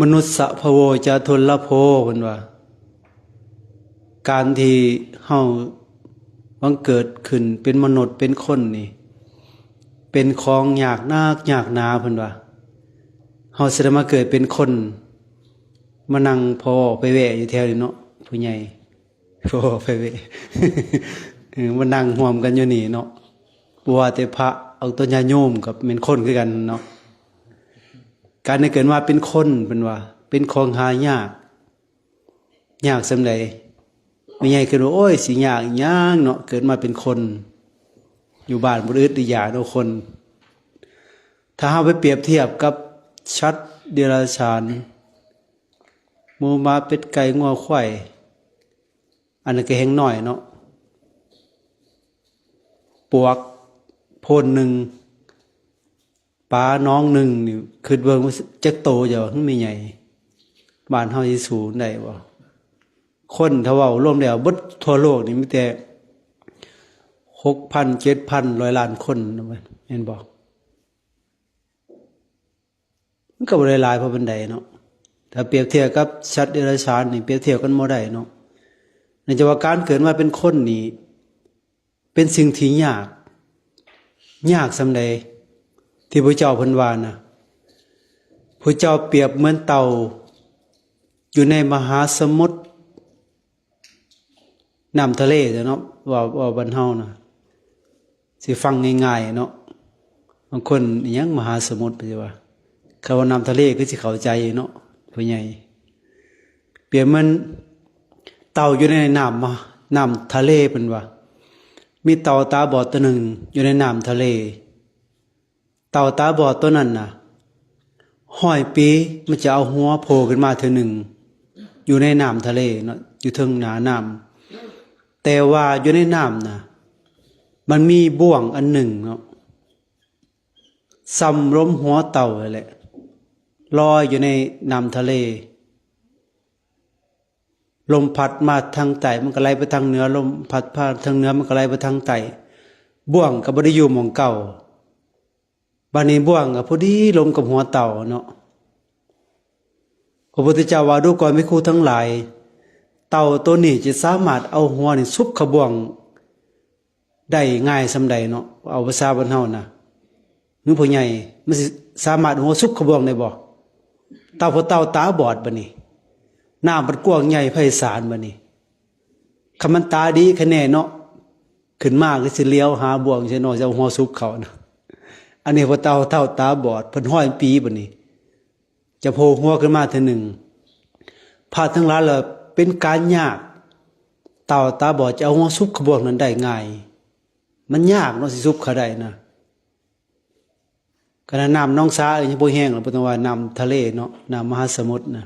มนุษย์สะภโวจะทุลโภเพิ่นว่าการที่เฮาบังเกิดขึ้นเป็นมนุษย์เป็นคนนี่เป็นของยากนักยากหนาเพิ่นว่าเฮาสิได้มาเกิดเป็นคนมานั่งพอไปแวะอยู่แถวนี้เนาะผู้ใหญ่พอไปแวะ มานั่งร่วมกันอยู่นี่เนาะบ่ว่าแต่พระเอาตัวญาติโยมกับเป็นคนคือกันเนาะการได้เกิดมาเป็นคนเพิ่นว่าเป็นของหายากยากส่ำใดไม่ใหญ่คือว่าโอ้ยสิยากอีหยังเนาะเกิดมาเป็นคนอยู่บ้านบ่อึดอีหยาเนาะคนถ้าเฮาไปเปรียบเทียบกับชัดเดรัจฉานหมูหมาเป็ดไก่งัวควายอันนั้นก็แฮงน้อยเนาะปวกโพนหนึ่งปลาน้องหนึ่งนี่คือเบิ่งว่าจักโตจะว่าไม่ใหญ่บ้านเฮาสิสูงได้บ่คนถ้าเว้ารวมแล้วเบิดทั่วโลกนี่มีแต่ 6,000 7,000 100 ล้านคนนะแม่นบ่มันก็บ่ได้หลายเพราะปานใดเนาะถ้าเปรียบเทียบกับสัตว์เดรัจฉานนี่เปรียบเทียบกันบ่ได้เนาะในจังว่าการเกิดมาเป็นคนนี่เป็นสิ่งที่ยากส่ำใดที่พระเจ้าเพิ่นว่านะพระเจ้าเปรียบเหมือนเต่าอยู่ในมหาสมุทรน้ำทะเลเนาะว่าบ้านเฮานะสิฟังง่ายๆเนาะบางคนอิหยังมหาสมุทรไปว่าคำว่าน้ำทะเลคือสิเข้าใจเนาะผู้ใหญ่เปรียบเหมือนเต่าอยู่ในน้ำทะเลเพิ่นว่ามีเต่าตาบอดตัวหนึ่งอยู่ในน้ำทะเลเต่าตาบอดตัวนั้นน่ะ100 ปีมันจะเอาหัวโผล่ขึ้นมาเทื่อหนึ่งอยู่ในน้ำทะเลเนาะอยู่เทิงหน้าน้ำแต่ว่าอยู่ในน้ำน่ะมันมีบ่วงอันหนึ่งเนาะซ้ำล้มหัวเต่าแหละลอยอยู่ในน้ำทะเลลมพัดมาทางใต้มันก็ไหลไปทางเหนือลมพัดผ่านทางเหนือมันก็ไหลไปทางใต้บ่วงก็บ่ได้อยู่หม้องเก่าบัดนี้บ่วงก็พอดีลงกับหัวเต่าเนาะพระพุทธเจ้าว่าดูก่อนภิกขุทั้งหลายเต่าตัวนี้จะสามารถเอาหัวนี่ซุบเข้าบ่วงได้ง่ายส่ำใดเนาะเอาภาษาบ้านเฮานะหรือผู้ใหญ่มันสิสามารถหัวซุบเข้าบ่วงได้บ่เต่าพอเต่าตาบอดบัดนี้น้ำมันกว้างใหญ่ไพศาลบัดนี้คันมันตาดีคะแน่เนาะขึ้นมาก็สิเลี้ยวหาบ่วงใช่เนาะจะเอาหัวซุบเข้านะอันนี้พอเต่าตาบอดเพิ่น100 ปีบัดนี้จะโผล่หัวขึ้นมาเทื่อหนึ่งพาทั้งหลายล่ะเป็นการยากเต่าตาบอดจะเอาหัวซุบเข้าบ่วงนั้นได้ง่ายมันยากเนาะสิซุบเข้าได้นะขณะน้ำน้องสายังบ่แห้งหรอกเพราะว่าน้ำทะเลเนาะน้ำมหาสมุทรนะ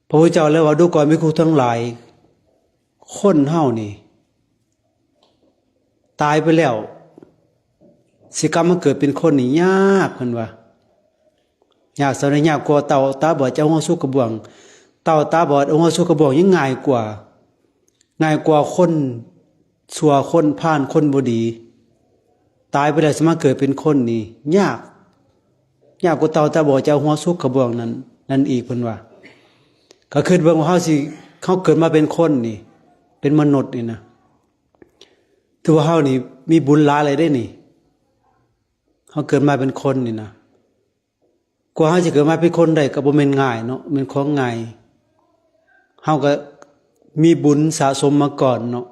พระพุทธเจ้าเลยว่าดูก่อนภิกขุทั้งหลายคนเฮานี่ตายไปแล้วสิกรรมมาเกิดเป็นคนนี่ยากเพิ่นว่ายากสันยากกว่าเต่าตาบอดจะเอาหัวซุกกระบ่วงเต่าตาบอดเอาหัวซุกกระบ่วงยังง่ายกว่าคนชั่วคนพาลคนบ่ดีตายไปแล้วสิมาเกิดเป็นคนนี่ยากกว่าเต่าตาบอดจะเอาหัวซุกกระบ่วงนั่นอีกเพิ่นว่าก็คิดเบิ่งว่าเฮาเกิดมาเป็นคนนี่เป็นมนุษย์นี่นะถือว่าเฮานี่มีบุญหลายอะไรได้นี่เฮาเกิดมาเป็นคนนี่นะกว่าเฮาจะเกิดมาเป็นคนได้ก็บ่แม่นง่ายเนาะเป็นของง่ายเฮาก็มีบุญสะสมมาก่อนเนาะ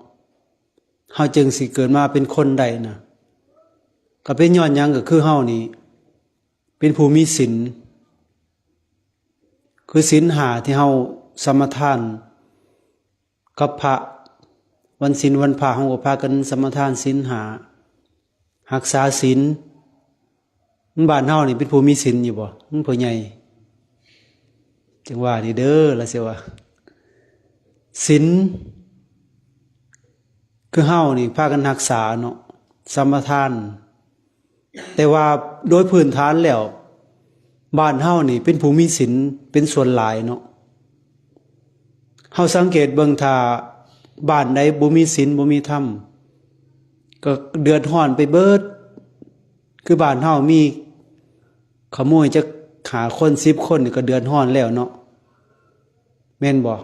เฮาจึงสิเกิดมาเป็นคนได้นะก็เป็นย้อนหยังก็คือเฮานี่เป็นผู้มีศีลคือศีล5ที่เฮาสมาทานกับพระวันศีลวันพระเฮาก็พากันสมาทานศีล5รักษาศีลบ้านเฮานี่เป็นผู้มีศีลอยู่บ่ผู้ใหญ่จังว่านี่เด้อล่ะเสียว่าศีลคือเฮานี่พากันรักษาเนาะสมาทานแต่ว่าโดยพื้นฐานแล้วบ้านเฮานี่เป็นผู้มีศีลเป็นส่วนหลายเนาะเฮาสังเกตเบิ่งถ้าบ้านใดบ่มีศีลบ่มีธรรมก็เดือดร้อนไปเบิดคือบ้านเฮามีขโมยจัก หาคน10คนนี่ก็เดือดร้อนแล้วเนาะแม่นบ่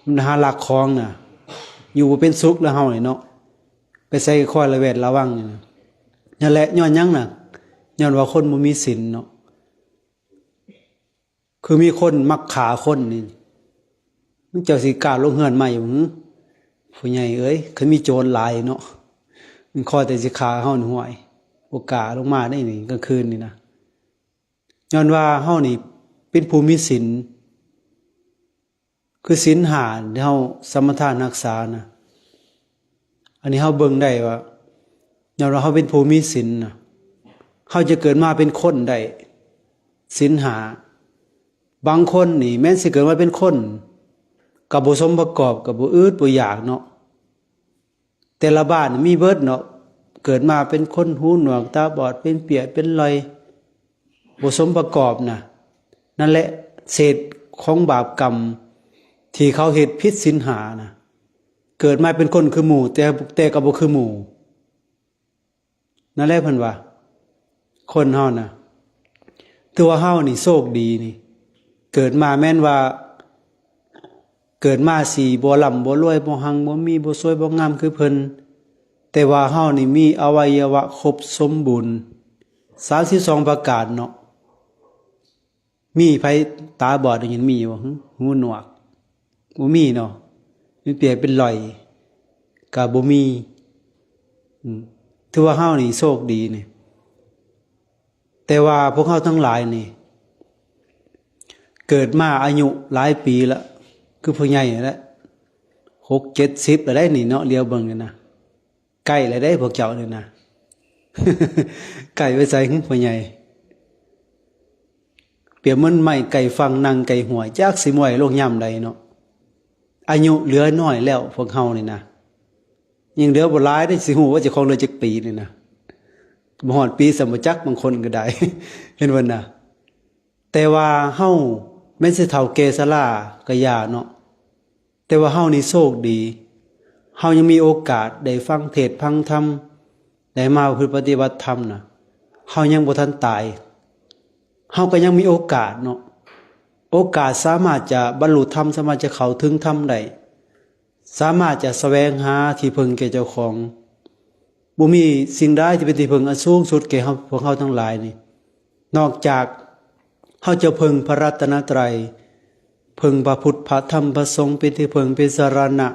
มันหาหลักของน่ะอยู่บ่เป็นสุขแล้วเฮานี่เนาะไปใส่คอยระแวดระวังนี่นะนั่นแหละย้อนหยังน่ะย้อนว่าคนบ่มีศีลเนาะคือมีคนมักขาคนนี่มึงเจ้าสิกล้าลงเฮือนใหม่บ่ผู้ใหญ่เอ้ยเคยมีโจรหลายเนาะมันคอยแต่สิขาเฮานี่ห่วยบ่กล้าลงมาได้นี่กลางคืนนี่นะย้อนว่าเฮานี่เป็นผู้มีศีลคือศีล5ที่เฮาสมทานรักษานะอันนี้เฮาเบิ่งได้ว่าย้อนว่าเฮาเป็นผู้มีศีลนะเฮาจะเกิดมาเป็นคนได้ศีล5บางคนนี่แม้นสิเกิดมาเป็นคนก็บ่สมประกอบก็บ่อึดบ่อยากเนาะแต่ละบ้านมีเบิดเนาะเกิดมาเป็นคนหูหนวกตาบอดเป็นเปียกเป็นลอยบ่สมประกอบนะนั่นแหละเศษของบาปกรรมที่เขาเฮ็ดผิดศีล5นะเกิดมาเป็นคนคือหมู่แต่ก็บ่คือหมู่นั่นแหละเพิ่นว่าคนเฮานะถือว่าเฮานี่โชคดีนี่เกิดมาแม่นว่าเกิดมาสิบ่ร่ำบ่รวยบ่หังบ่มีบ่สวยบ่งามคือเพิ่นแต่ว่าเฮานี่มีอวัยวะครบสมบูรณ์32ประการเนาะมีไผตาบอดได้ยินมีบ่หูหนวกบ่มีเนาะมีเปียกเป็นรอยก็บ่มีถือว่าเฮานี่โชคดีนี่แต่ว่าพวกเฮาทั้งหลายนี่เกิดมาอายุหลายปีแล้วคือผู้ใหญ่แล้ว6 70แล้วได้นี่เนาะเลียวเบิ่งนี่นะใกล้แล้วได้พวกเจ้านี่นะ ไก่ไว้ใส่ผู้ใหญ่เปรียบเหมือนไม้ไก่ฟังนั่งไก่หัวจักสิมวยลงย่ำใดเนาะอายุเหลือน้อยแล้วพวกเฮานี่นะยังเหลือบ่หลายได้สิฮู้ว่าเจ้าของเหลือจักปีนี่นะบ่ฮอดปีสมบ่จักบางคนก็ได้ เห็นบ่น่ะแต่ว่าเฮาแม้สิเฒ่าแก่ชราก็ย่าเนาะแต่ว่าเฮานี่โชคดีเฮายังมีโอกาสได้ฟังเทศน์ฟังธรรมได้มาปฏิบัติธรรมน่ะเฮายังบ่ทันตายเฮาก็ยังมีโอกาสเนาะโอกาสสามารถจะบรรลุธรรมสามารถจะเข้าถึงธรรมได้สามารถจะแสวงหาที่พึ่งแก่เจ้าของบ่มีสิ่งใดที่เป็นที่พึ่งอันสูงสุดแก่เฮาพวกเฮาทั้งหลายนี่นอกจากเฮาจะพึ่งพระรัตนตรัยพึ่งพระพุทธพระธรรมพระสงฆ์เป็นที่พึ่งเป็นสรณะ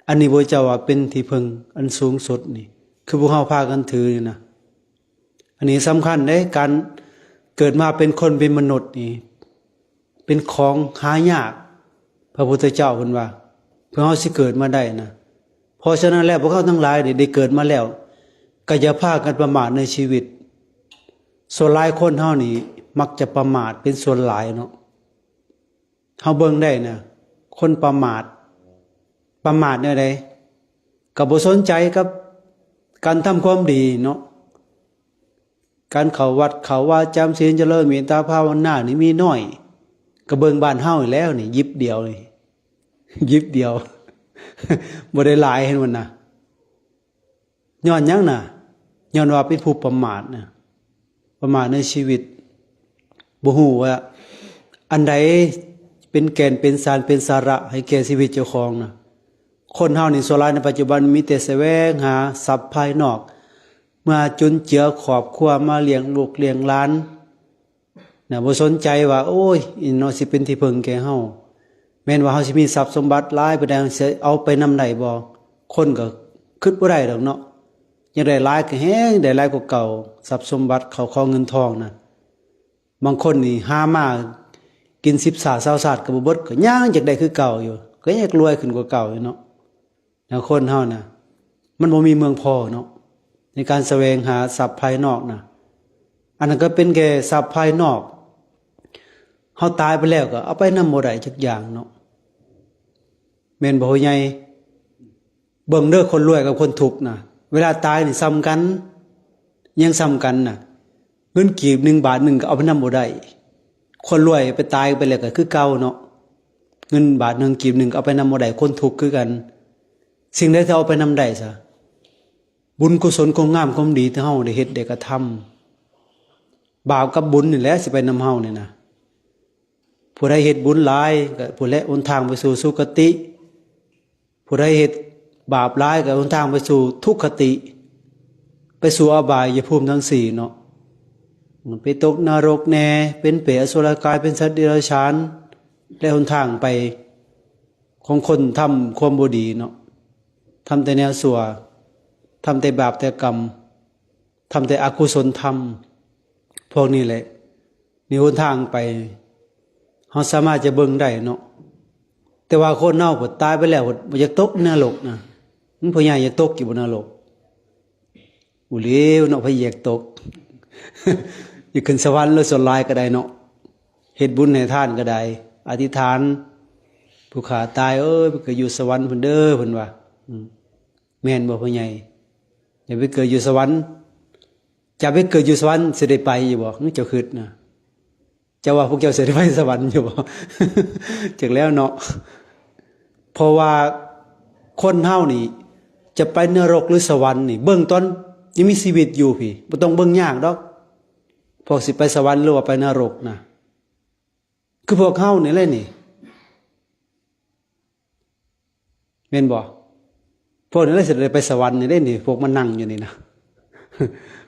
อันนี้บ่เจ้าว่าเป็นที่พึ่งอันสูงสุดนี่คือพวกเฮาพากันถือนี่นะอันนี้สำคัญเด้การเกิดมาเป็นคนเป็นมนุษย์นี่เป็นของหายากพระพุทธเจ้าเพิ่นว่าเพื่อเฮาสิเกิดมาได้นะเพราะฉะนั้นแล้วพวกเขาทั้งหลายได้เกิดมาแล้วก็อย่าพากันประมาทในชีวิตส่วนหลายคนเฮานี่มักจะประมาทเป็นส่วนหลายเนาะเฮาเบิ่งได้นะคนประมาทแนวใดก็บ่สนใจกับการทำความดีเนาะการเข้าวัดเข้าวาจำศีลเจริญเมตตาภาวนานี่มีน้อยก็เบิ่งบ้านเฮานี่แล้วนี่ยิบเดียวนี่ ยิบเดียว บ่ได้หลายเห็นมันน่ะย้อนหยังน่ะย้อนว่าเป็นผู้ประมาทน่ะประมาทในชีวิตบ่ฮู้ว่าอันใดเป็นแก่นเป็นสารเป็นสาระให้แก่ชีวิตเจ้าของน่ะคนเฮานี่ส่วนหลายในปัจจุบันมีแต่แสวงหาทรัพย์ภายนอกมาจุนเจือครอบครัวมาเลี้ยงลูกเลี้ยงหลานน่ะบ่สนใจว่าโอ้ยอีน้อยสิเป็นที่พึ่งแก่เฮาแม้นว่าเฮาสิมีทรัพย์สมบัติหลายปานใดสิเอาไปนำได้บ่คนก็คิดบ่ได้ดอกเนาะยังได้หลายก็แฮงได้หลายกว่าเก่าทรัพย์สมบัติเข้าของเงินทองน่ะบางคนนี่หามากิน10 สาท20 สาทก็บ่เบิดก็ยังอยากได้คือเก่าอยู่ก็อยากรวยขึ้นกว่าเก่าอยู่เนาะแล้วคนเฮาน่ะมันบ่มีเมืองพอเนาะในการแสวงหาทรัพย์ภายนอกน่ะอันนั้นก็เป็นแค่ทรัพย์ภายนอกเฮาตายไปแล้วก็เอาไปนำบ่ได้จักอย่างเนาะแม่นบ่ใหญ่เบิ่งเด้อคนรวยกับคนทุกข์น่ะเวลาตายนี่ซ้ำกันยังซ้ำกันน่ะเงินกีบ1 บาท 1ก็เอาไปนำบ่ได้คนรวยไปตายไปแล้วก็คือเก่าเนาะเงินบาท1กีบ1ก็เอาไปนำบ่ได้คนทุกข์คือกันสิ่งใดที่เอาไปนำได้ซะบุญกุศลความงามความดีที่เฮาได้เฮ็ดได้กระท บาปกับบุญนี่แหละสิไปนำเฮานี่นะผู้ใดเฮ็ดบุญหลายก็ผู้ใดหนทางไปสู่สุคติผู้ใดเฮ็ดบาปหลายก็หนทางไปสู่ทุกขติไปสู่อบายภูมิทั้งสี่เนาะไปตกนรกแน่เป็นเปรตอสุรกายเป็นสัตว์เดรัจฉานและหนทางไปของคนทำความบ่ดีเนาะทำแต่แนวชั่วทำแต่บาปแต่กรรมทำแต่อกุศลธรรมพวกนี้แหละนี่หนทางไปเฮาสามารถจะเบิ่งได้เนาะแต่ว่าคนเฮาก็ตายไปแล้วบ่อยากตกนรกนะมันผู้ใหญ่อยากตกอยู่บนนรกอุเลวเนาะพระอยากตก อยู่ขึ้นสวรรค์หรือสวนลายก็ได้เนาะเฮ็ดบุญให้ทานก็ได้อธิษฐานผู้ขาตายไปเกิดอยู่สวรรค์เพิ่นเด้อเพิ่นว่าแม่นบ่พ่อใหญ่อย่าไปเกิดอยู่สวรรค์จะไปเกิดอยู่สวรรค์สิได้ไปอยู่บ่นึกเจ้าคิดนะเจ้าว่าพวกเจ้าสิได้ไปสวรรค์อยู่บ่ จักแล้วเนาะเพราะว่าคนเฮานี่จะไปนรกหรือสวรรค์นี่เบิ่งตอนยังมีชีวิตอยู่พี่บ่ต้องเบิ่งยากดอกพวกสิไปสวรรค์หรือว่าไปนรกนะคือพวกเฮานี่แหละนี่แม่นบ่พวกนี้เลยสิได้ไปสวรรค์นี่ได้นี่พวกมันนั่งอยู่นี่นะ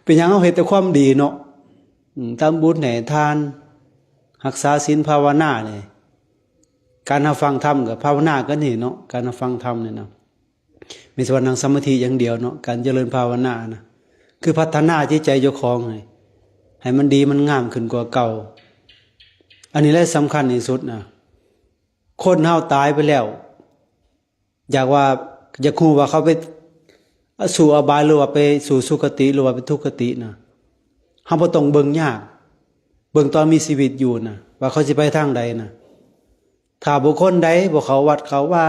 เป็นหยังเฮาเฮ็ดแต่ความดีเนาะทำบุญให้ทานรักษาศีลภาวนานี่การรับฟังธรรมกับภาวนาก็นี่เนาะการรับฟังธรรมนี่นะมีส่วนนั่งสมาธิอย่างเดียวเนาะการเจริญภาวนานะคือพัฒนาจิตใจเจ้าของให้มันดีมันงามขึ้นกว่าเก่าอันนี้แหละสำคัญที่สุดนะคนเฮาตายไปแล้วอยากรู้ว่าเขาไปสู่อบายหรือว่าไปสู่สุคติหรือว่าไปทุกขตินะเฮาบ่ต้องเบิ่งยากเบิ่งตอนมีชีวิตอยู่นะว่าเขาสิไปทางใดนะถ้าบุคคลใดบ่เขาวัดเขาว่า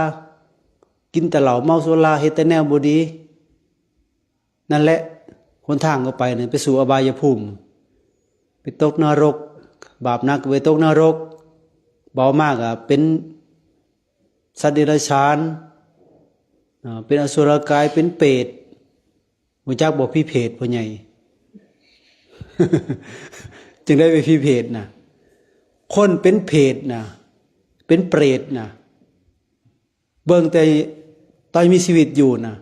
กินแต่เหล้าเมาสุราเฮ็ดแต่แนวบ่ดีนั่นแหละหนทางก็ไปไปสู่อบายภูมิไปตกนรกบาปหนักไปตกนรกเบามากเป็นสัตว์เดรัจฉานเป็นอสุรกายเป็นเปรตรู้จักบ่พี่เพศพ่อใหญ่ จึงได้ไปพี่เพศนะคนเป็นเพศนะเป็นเปรตนะเบิ่งแต่ตอนมีชีวิตอยู่นะ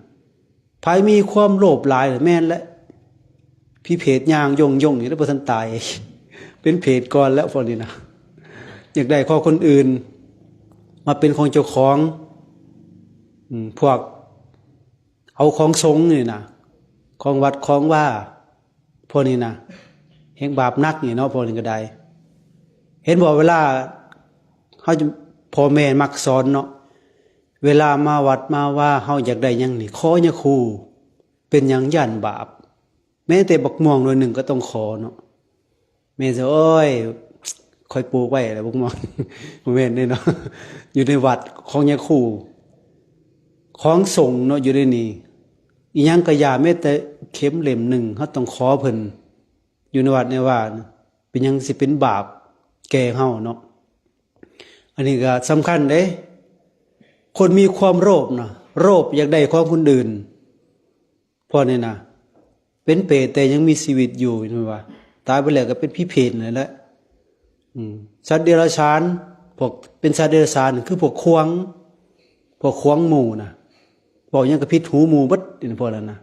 ภายมีความโลภหลายแม่นและพี่เพศย่างย่องอยู่แล้วบ่ทันตาย เป็นเพศก่อนแล้วพวกนี้นะอยากได้ของคนอื่นมาเป็นของเจ้าของพวกเอาของสงฆ์นี่นะของวัดของว่าพวกนี้นะแห่งบาปนักนี่เนาะพวกนี้ก็ได้เห็นบอกเวลาเขาพ่อแม่มักสอนเนาะเวลามาวัดมาว่าเฮาอยากได้หยังนี่ขออย่าคู่เป็นหยังย่านบาปแม้แต่บักม่วงหน่วยหนึ่งก็ต้องขอเนาะแม่จะคอยปลูกไว้แล้วบักม่วง บ่แม่นเด้เนาะ อยู่ในวัดของอย่าคู่ของสงฆ์เนาะอยู่ในนี้อีหยังก็อย่าแม้แต่เข็มเล่มหนึ่งเฮาต้องขอเพิ่นอยู่ในวัดในว่าเป็นหยังสิเป็นบาปแก่เฮาเนาะอันนี้ก็สำคัญเด้คนมีความโลภนะโลภอยากได้ของคนอื่นพอนี่นะเป็นเปรตแต่ยังมีชีวิตอยู่นี่ว่าตายไปแล้วก็เป็นพี่เพศนั่นแหละสัตว์เดรัจฉานพวกเป็นสัตว์เดรัจฉานคือพวกควงหมู่นะบอกยังกับพิษหูหมู่บัดนี่พอแล้วนะ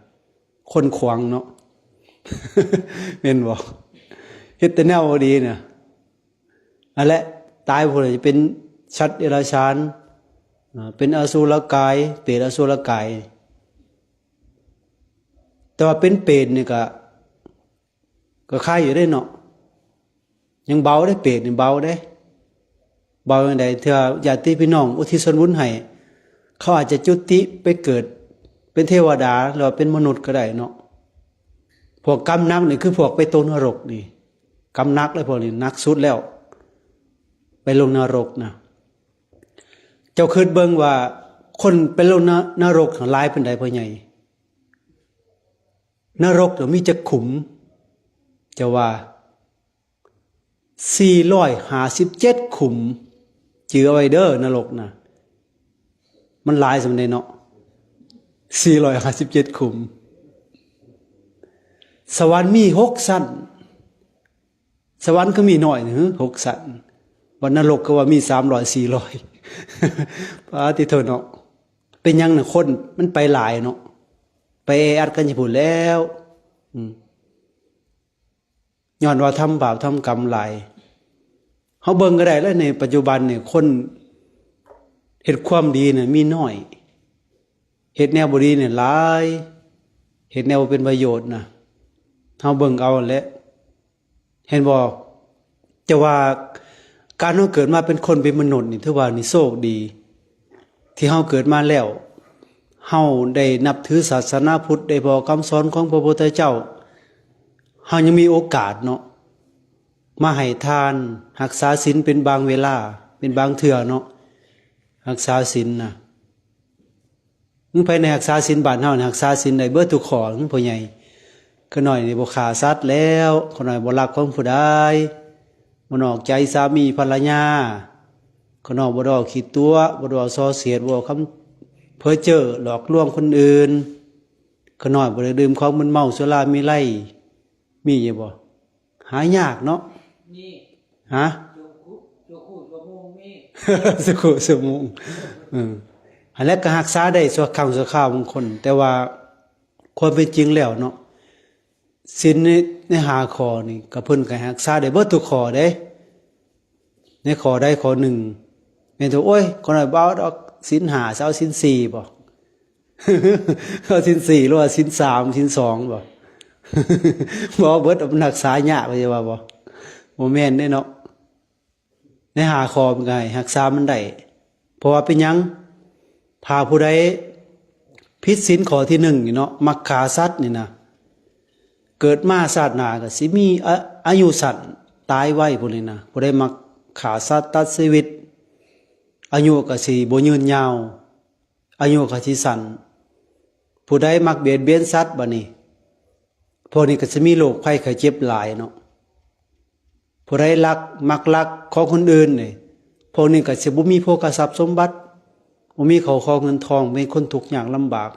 คนขวางเนาะ แม่นบ่เฮ็ดแต่แนวบ่ดีน่ะอันแหละตายพวกนี้จะเป็นสัตว์เดรัจฉานเป็นอสุรกายเปรตอสุรกายแต่ว่าเป็นเปรตนี่ก็คล้ายอยู่ได้เนาะยังเบาได้เปรตนี่เบาได้เบาอย่างใดเถื่อญาติพี่น้องอุทิศส่วนบุญให้เขาอาจจะจุติไปเกิดเป็นเทวดาหรือเป็นมนุษย์ก็ได้เนาะพวกกรรมนักนี่คือพวกไปตกนรกนี่กรรมนักเลยพวกนี้นักสุดแล้วไปลงนรกนะเจ้าคิดเบิ่งว่าคนไปลงนรกหลายปานใดพ่อใหญ่นรกมีจักขุมจะว่า457ขุมจือเอาไว้เด้อนรกนะมันหลายสำาใดเนาะ457ขุมสวรรค์มี6ชั้น สวรรค์ก็มีน้อยนึง6สันวันนรกก็ว่ามี300 400 พระที่เถอะเนาะเป็นหยังน่ะคนมันไปหลายเนาะไปอัดกันอยู่พุ่นแล้วย้อนว่าทำบาปทำกรรมหลายเฮาเบิ่งก็ได้แล้วในปัจจุบันเนี่ยคนเฮ็ดความดีเนี่ยมีน้อยเฮ็ดแนวบ่ดีเนี่ยหลายเฮ็ดแนวเป็นประโยชน์นะเฮาเบิ่งเอาแหละเห็นบ่จะว่าการเฮาเกิดมาเป็นคนเป็นมนุษย์นี่ถือว่านี่โชคดี ที่เฮาเกิดมาแล้วเฮาได้นับถือศาสนาพุทธได้บอกคำสอนของพระพุทธเจ้าเฮายังมีโอกาสเนาะมาให้ทานรักษาศีลเป็นบางเวลาเป็นบางเทื่อเนาะรักษาศีลน่ะมึงไปในรักษาศีลบ้านเฮานี่รักษาศีลได้เบิดทุกข้อพ่อใหญ่ก็น้อยนี่บ่ฆ่าสัตว์แล้วก็น้อยบ่ลักของผู้ใดบ่นอกใจสามีภรรยาก็น้อยบ่ดอกขี้ตัวบ่ดอกส่อเสียดบ่คำเพ้อเจ้อหลอกลวงคนอื่นก็น้อยบ่ได้ดื่มของมึนเมาสุรามีไล่มีอยู่บ่หายากเนาะนี่ฮะโจคู่โจมุงมีสุขุสมุงอันแรกก็รักษาได้ชั่วครั้งชั่วคราวบางคน แต่ว่าความเป็นจริงแล้วเนาะศีลใน5ข้อนี่ก็เพิ่นก็รักษาได้เบิดทุกข้อเด้ในข้อใดข้อหนึ่งแม่นตัวโอ้ยคนน้อยบ่เอาดอกศีล5สิเอาศีล4บ่เอาศีล4หรือว่าศีล3ศีล2บ่บ่เบิดรักษายากว่าจะว่าบ่แม่นเด้เนาะใน5ข้อมันก็ให้รักษามันได้เพราะว่าเป็นหยังถ้าผู้ใดผิดศีลข้อที่1นี่เนาะมักฆ่าสัตว์นี่นะเกิดมาชาติหน้าก็สิมีอายุสั้นตายไวพุ่นนี่นะผู้ใดมักฆ่าสัตว์ตัดชีวิตอายุก็สิบ่ยืนยาวอายุก็สิสั้นผู้ใดมักเบียดเบียนสัตว์บัดนี้พวกนี้ก็จะมีโรคภัยไข้เจ็บหลายเนาะผู้ใดมักลักของคนอื่นนี่พวกนี้ก็สิบ่มีโภคทรัพย์สมบัติบ่มีข้าวของเงินทองเป็นคนทุกข์ยากลำบาก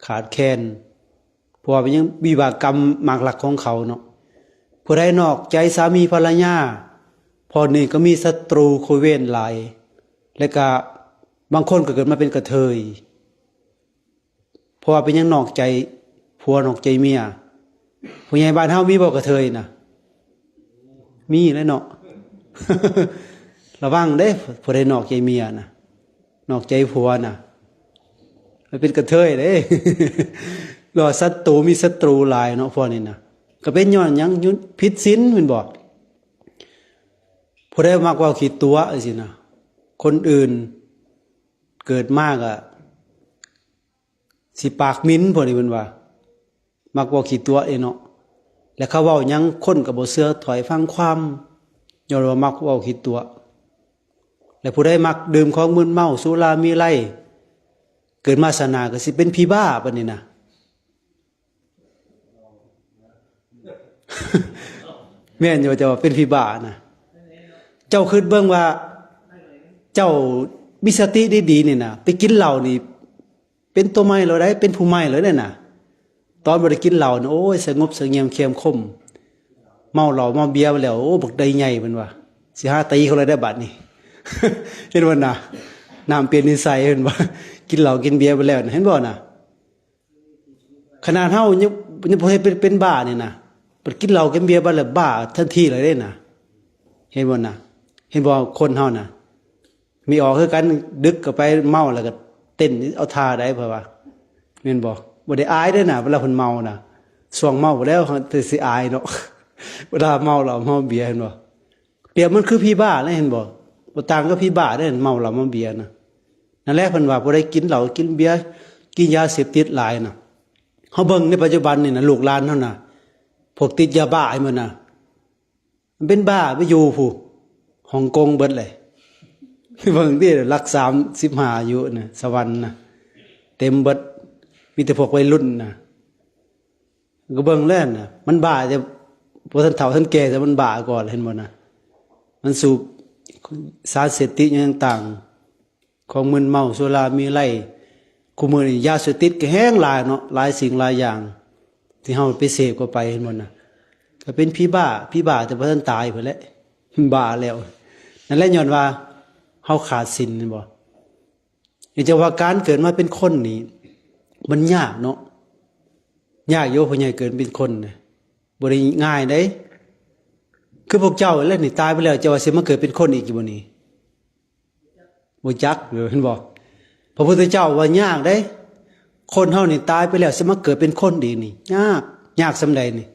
ขาดแคลนเพราะว่าเป็นยังวิบากกรรมมากหลักของเขาเนาะผู้ใดนอกใจสามีภรรยาพอนี่ก็มีศัตรูโคเวนหลายและก็บางคนก็เกิดมาเป็นกระเทยเพราะว่าเป็นยังนอกใจผัวนอกใจเมียผู้ใหญ่บ้านเฮามีบ่กระเทยน่ะมีแล้วเนาะ ระวังเด้ผู้ใดนอกใจเมียน่ะนอกใจผัวน่ะมันเป็นกระเทยเด้ รอศัตรูมีศัตรูหลายเนาะพวกนี้น่ะก็เป็นย้อนหยังผิดศีลแม่นบ่ผู้ใดมักเว้าขี้ตัวจังซี่น่ะคนอื่นเกิดมากอะสิปากมิ้นพวกนี้เพิ่นว่ามักเว้าขี้ตัวเนาะแล้วเขาเว้าหยังคนก็บ่เชื่อถอยฟังความย้อนว่ามักเว้าขี้ตัวแล้วผู้ใดมักดื่มของมึนเมาสุรามีไล่เกิดมาศาสนาก็สิเป็นผีบ้าปานนี้นะ แม่นอยู่จะว่าเป็นผีบ้านะเจ้าคิดเบิ่งว่าเจ้ามีสติดีๆนี่นะไปกินเหล้านี่เป็นตัวใหม่แล้วได้เป็นผู้ใหม่แล้วเนี่ยน่ะตอนบ่ได้กินเหล้านี่โอ้ยสงบเสงี่ยมเข้มข้นเมาเหล้าเมาเบียร์ไปแล้วโอ้บักใดใหญ่เพิ่นว่าสิหาตีเขาเลยได้บัดนี้ เห็นบ่น่ะน้ำเปลี่ยนนิสัยเห็นบ่กินเหล้ากินเบียร์ไปแล้วเห็นบ่น่ะขนาดเฮายังบ่ให้เป็นบ้านี่น่ะไปกินเหล้ากินเบียร์ไปแล้วบ้าทันทีเลยเด้น่ะเห็นบ่น่ะเห็นบ่คนเฮาน่ะมีออกคือกันดึกก็ไปเมาแล้วก็เต้นเอาท่าได้เพราะว่าแม่นบ่ได้อายเด้น่ะเวลาเพิ่นเมาน่ะช่วงเมาแล้วแต่สิอายเนาะ เวลาเมาเหล้าเมาเบียร์เห็นบ่เปรียบมันคือพี่บ้าเลยเห็นบ่ต่างกับพี่บ้าเด้เมาเหล้าเมาเบียร์น่ะนั่นแหละเพิ่นว่าบ่ได้กินเหล้ากินเบียร์กินยาเสพติดหลายน่ะเฮาเบิ่งในปัจจุบันนี่น่ะลูกหลานเฮาน่ะพวกติดยาบ้าไอ้มันน่ะมันเป็นบ้าไปอยู่ผู้ฮ่องกงเบิดเลยเบิ่งดิรัก35อายุน่ะสวรรค์น่ะเต็มเบิดมีแต่พวกวัยรุ่นน่ะก็เบิ่งแล้วน่ะมันบ้าจะบ่ทันเฒ่าทันแก่แต่มันบ้าก่อนเห็นบ่น่ะมันสูบสารเสพติดอย่างต่างของมึนเมาสุรามีไล่คุมื้อนี้ยาเสพติดก็แห้งหลายเนาะหลายสิ่งหลายอย่างที่เฮาไปเสพเข้าไปเห็นบ่น่ะ ก็เป็นผีบ้าแต่บ่ทันตายพุ่นแหละบ้าแล้วนั่นแหละย้อนว่าเฮาขาดศีลนี่บ่นี่จะว่าการเกิดมาเป็นคนนี่มันยากเนาะยากอยู่ผู้ใหญ่เกิดเป็นคนน่ะบ่ได้ง่ายเด้คือพวกเจ้าแล้วนี่ตายไปแล้วเจ้าว่าสิมาเกิดเป็นคนอีกอยู่บ่นี่บ่จักเห็นบ่พระพุทธเจ้าว่ายากเด้คนเฮานี่ตายไปแล้วสิมาเกิดเป็นคนดีนี่ยากส่ำใดนี่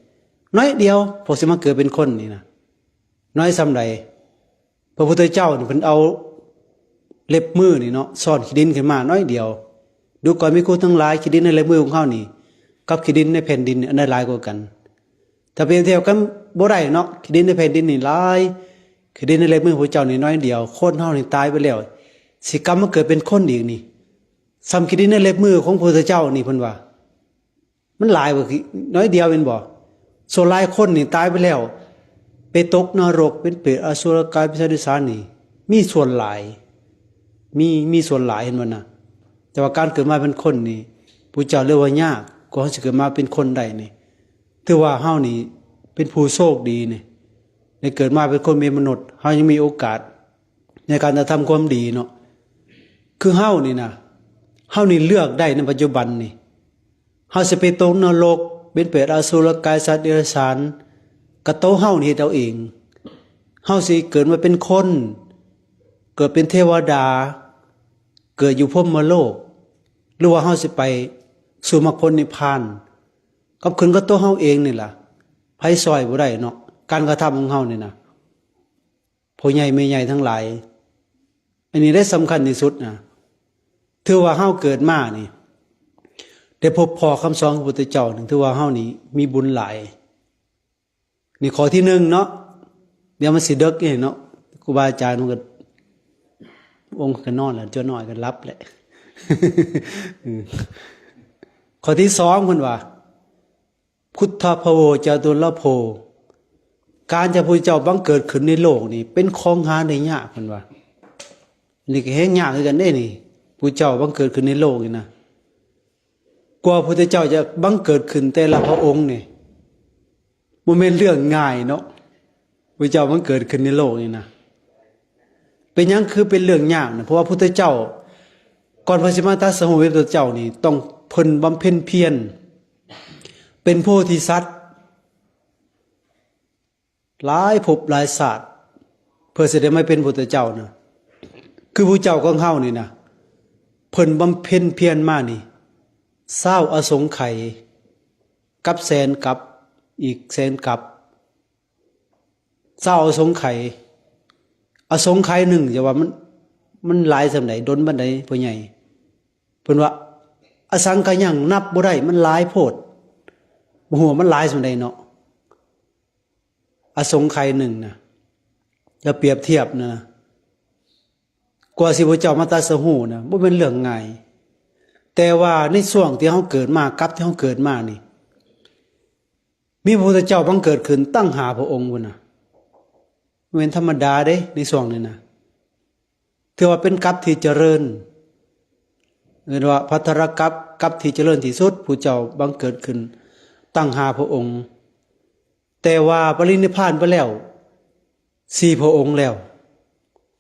น้อยเดียวพอสิมาเกิดเป็นคนนี่นะน้อยส่ำใดพระพุทธเจ้านี่เพิ่นเอาเล็บมือนี่เนาะซ่อนขี้ดินขึ้นมาน้อยเดียวดูก่อนมีครูทั้งหลายขี้ดินในเล็บมือของเขานี่กับขี้ดินในแผ่นดินอันใดหลายกว่ากันถ้าเปรียบเทียบกันบ่ได้เนาะขี้ดินในแผ่นดินนี่หลายขี้ดินในเล็บมือพระเจ้านี่น้อยเดียวคนเฮานี่ตายไปแล้วสิกรรมมาเกิดเป็นคนอีกนี่ซ้ำขี้ดินในเล็บมือของพระพุทธเจ้านี่เพิ่นว่ามันหลายกว่าน้อยเดียวเป็นบ่ส่วนหลายคนนี่ตายไปแล้วไปตกนรกเป็นเปรตอสุรกายพิสัยดิสารนี่มีส่วนหลายมีส่วนหลายเห็นบ่น่ะแต่ว่าการเกิดมาเป็นคนนี่พระเจ้าเรียกว่ายากกว่าจะเกิดมาเป็นคนได้นี่ถือว่าเฮานี่เป็นผู้โชคดีนี่ในเกิดมาเป็นคนเป็นมนุษย์เฮายังมีโอกาสในการจะทำความดีเนาะคือเฮานี่นะเฮานี่เลือกได้ในปัจจุบันนี่เฮาสิไปตกนรกเป็นเปรตอสุรกายสัตว์เดรัจฉานก็โตเฮานี่เฮ็ดเอาเองเฮาสิเกิดมาเป็นคนเกิดเป็นเทวดาเกิดอยู่พรหมโลกหรือว่าเฮาสิไปสู่มรรคผลนิพพานกับขึ้นก็โตเฮาเองนี่ล่ะไผซอยบ่ได้เนาะการกระทำของเฮานี่นะพ่อใหญ่แม่ใหญ่ทั้งหลายอันนี้ได้สำคัญที่สุดนะถือว่าเฮาเกิดมานี่ได้พบพอคำสอนของพระพุทธเจ้าถึงถือว่าเฮานี่มีบุญหลายนี่ข้อที่1เนาะเดี๋ยวมันสิดึกนี่เนาะครูบาอาจารย์มันก็องค์ก็นอนแล้วจ้าน้อยก็หลับแหละ ข้อที่2เพิ่นว่าพุทธภโวจตุรโภการจะพระพุทธเจ้าบังเกิดขึ้นในโลกนี่เป็นของหาได้ยากเพิ่นว่านี่ก็แฮงยากคือกันเด้นี่พระเจ้าบังเกิดขึ้นในโลกนี่นะกว่าพระพุทธเจ้าจะบังเกิดขึ้นแต่ละพระองค์นี่บ่แม่นเรื่องง่ายเนาะพระเจ้าบังเกิดขึ้นในโลกนี่นะเป็นหยังคือเป็นเรื่องยากนะเพราะว่าพระพุทธเจ้าก่อนพระสิมาตรัสรู้เป็นพระพุทธเจ้านี่ต้องเพิ่นบำเพ็ญเพียรเป็นโพธิสัตว์หลายภพหลายศาสตร์เพื่อสิได้มาเป็นพระพุทธเจ้านะคือพระเจ้าของเฮานี่นะเพิ่นบำเพ็ญเพียรมานี่20อสงไขยกับแสนกับอีกแสนกับ20อสงไขยอสงไขยหนึ่งจะว่ามันหลายสำใดดนบันไดพ่อใหญ่เพิ่นว่าอสังขยังนับบ่ได้มันหลายโพดบ่ฮู้ว่ามันหลายสำใดเนาะอสงไขยหนึ่งนะจะเปรียบเทียบนะกว่าสิพระเจ้ามาตรัสรู้นะบ่เป็นเรื่องง่ายแต่ว่าในช่วงที่เฮาเกิดมากับที่เฮาเกิดมานี่มีพระพุทธเจ้าบังเกิดขึ้นตั้ง5พระองค์พุ่นน่ะบ่แม่นธรรมดาเด้ในช่วงนี้นะถือว่าเป็นกัปที่เจริญเรียกว่าภัทรกัปที่เจริญที่สุดผู้เจ้าบังเกิดขึ้นตั้ง5พระองค์แต่ว่าปรินิพพานไปแล้ว4พระองค์แล้ว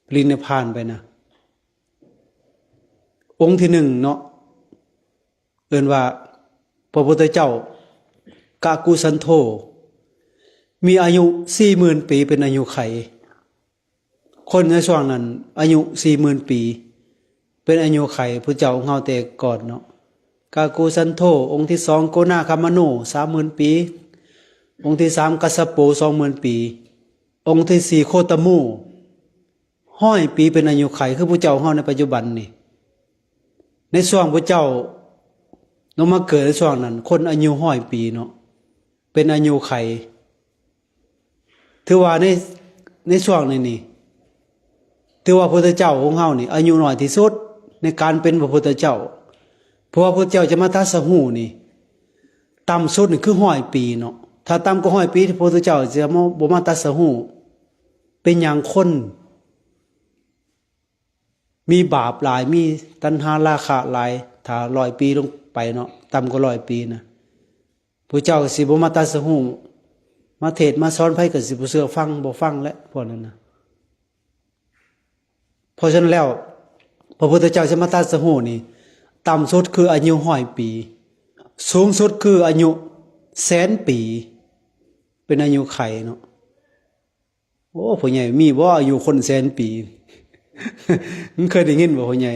ปรินิพพานไปนะองค์ที่1เนาะเอิ้นว่าพระพุทธเจ้ากากุสันโธมีอายุ 40,000 ปีเป็นอายุไขคนในช่วงนั้นอายุ 40,000 ปีเป็นอายุไขพระเจ้าของเฮาแต่ก่อนเนาะกากุสันโธองค์ที่2โกนาคามโน 30,000 ปีองค์ที่3กัสสโป 20,000 ปีองค์ที่4โคตมู100 ปีเป็นอายุไขคือพระเจ้าของเฮาในปัจจุบันนี่ในช่วงพระเจ้าลงมาเกิดในช่วงนั้นคนอายุ100 ปีเนาะเป็นอายุไขถือว่าในช่วงนี้นี่ถือว่าพระพุทธเจ้าของเฮานี่อายุน้อยที่สุดในการเป็นพระพุทธเจ้าเพราะว่าพระพุทธเจ้าจะมาตรัสรู้นี่ต่ำสุดนี่คือ100 ปีเนาะถ้าต่ำกว่า100 ปีพระพุทธเจ้าจะบ่มาตรัสรู้เป็นอย่างคนมีบาปหลายมีตัณหาราคะหลายถ้า100 ปีลงไปเนาะต่ำกว่า100 ปีนะพระเจ้าก็สิบ่มาตรัสรู้ มาเทศมาสอนไผก็สิบ่เชื่อฟังบ่ฟังแล้วพวกนั้นน่ะเพราะฉะนั้นแล้วพระพุทธเจ้าสมตรัสรู้นี่ต่ำสุดคืออายุ100 ปีสูงสุดคืออายุ100,000 ปีเป็นอายุไขเนาะโอ้พ่อใหญ่มีบ่อายุคน100,000 ปี มึงเคยได้ยินบ่พ่อใหญ่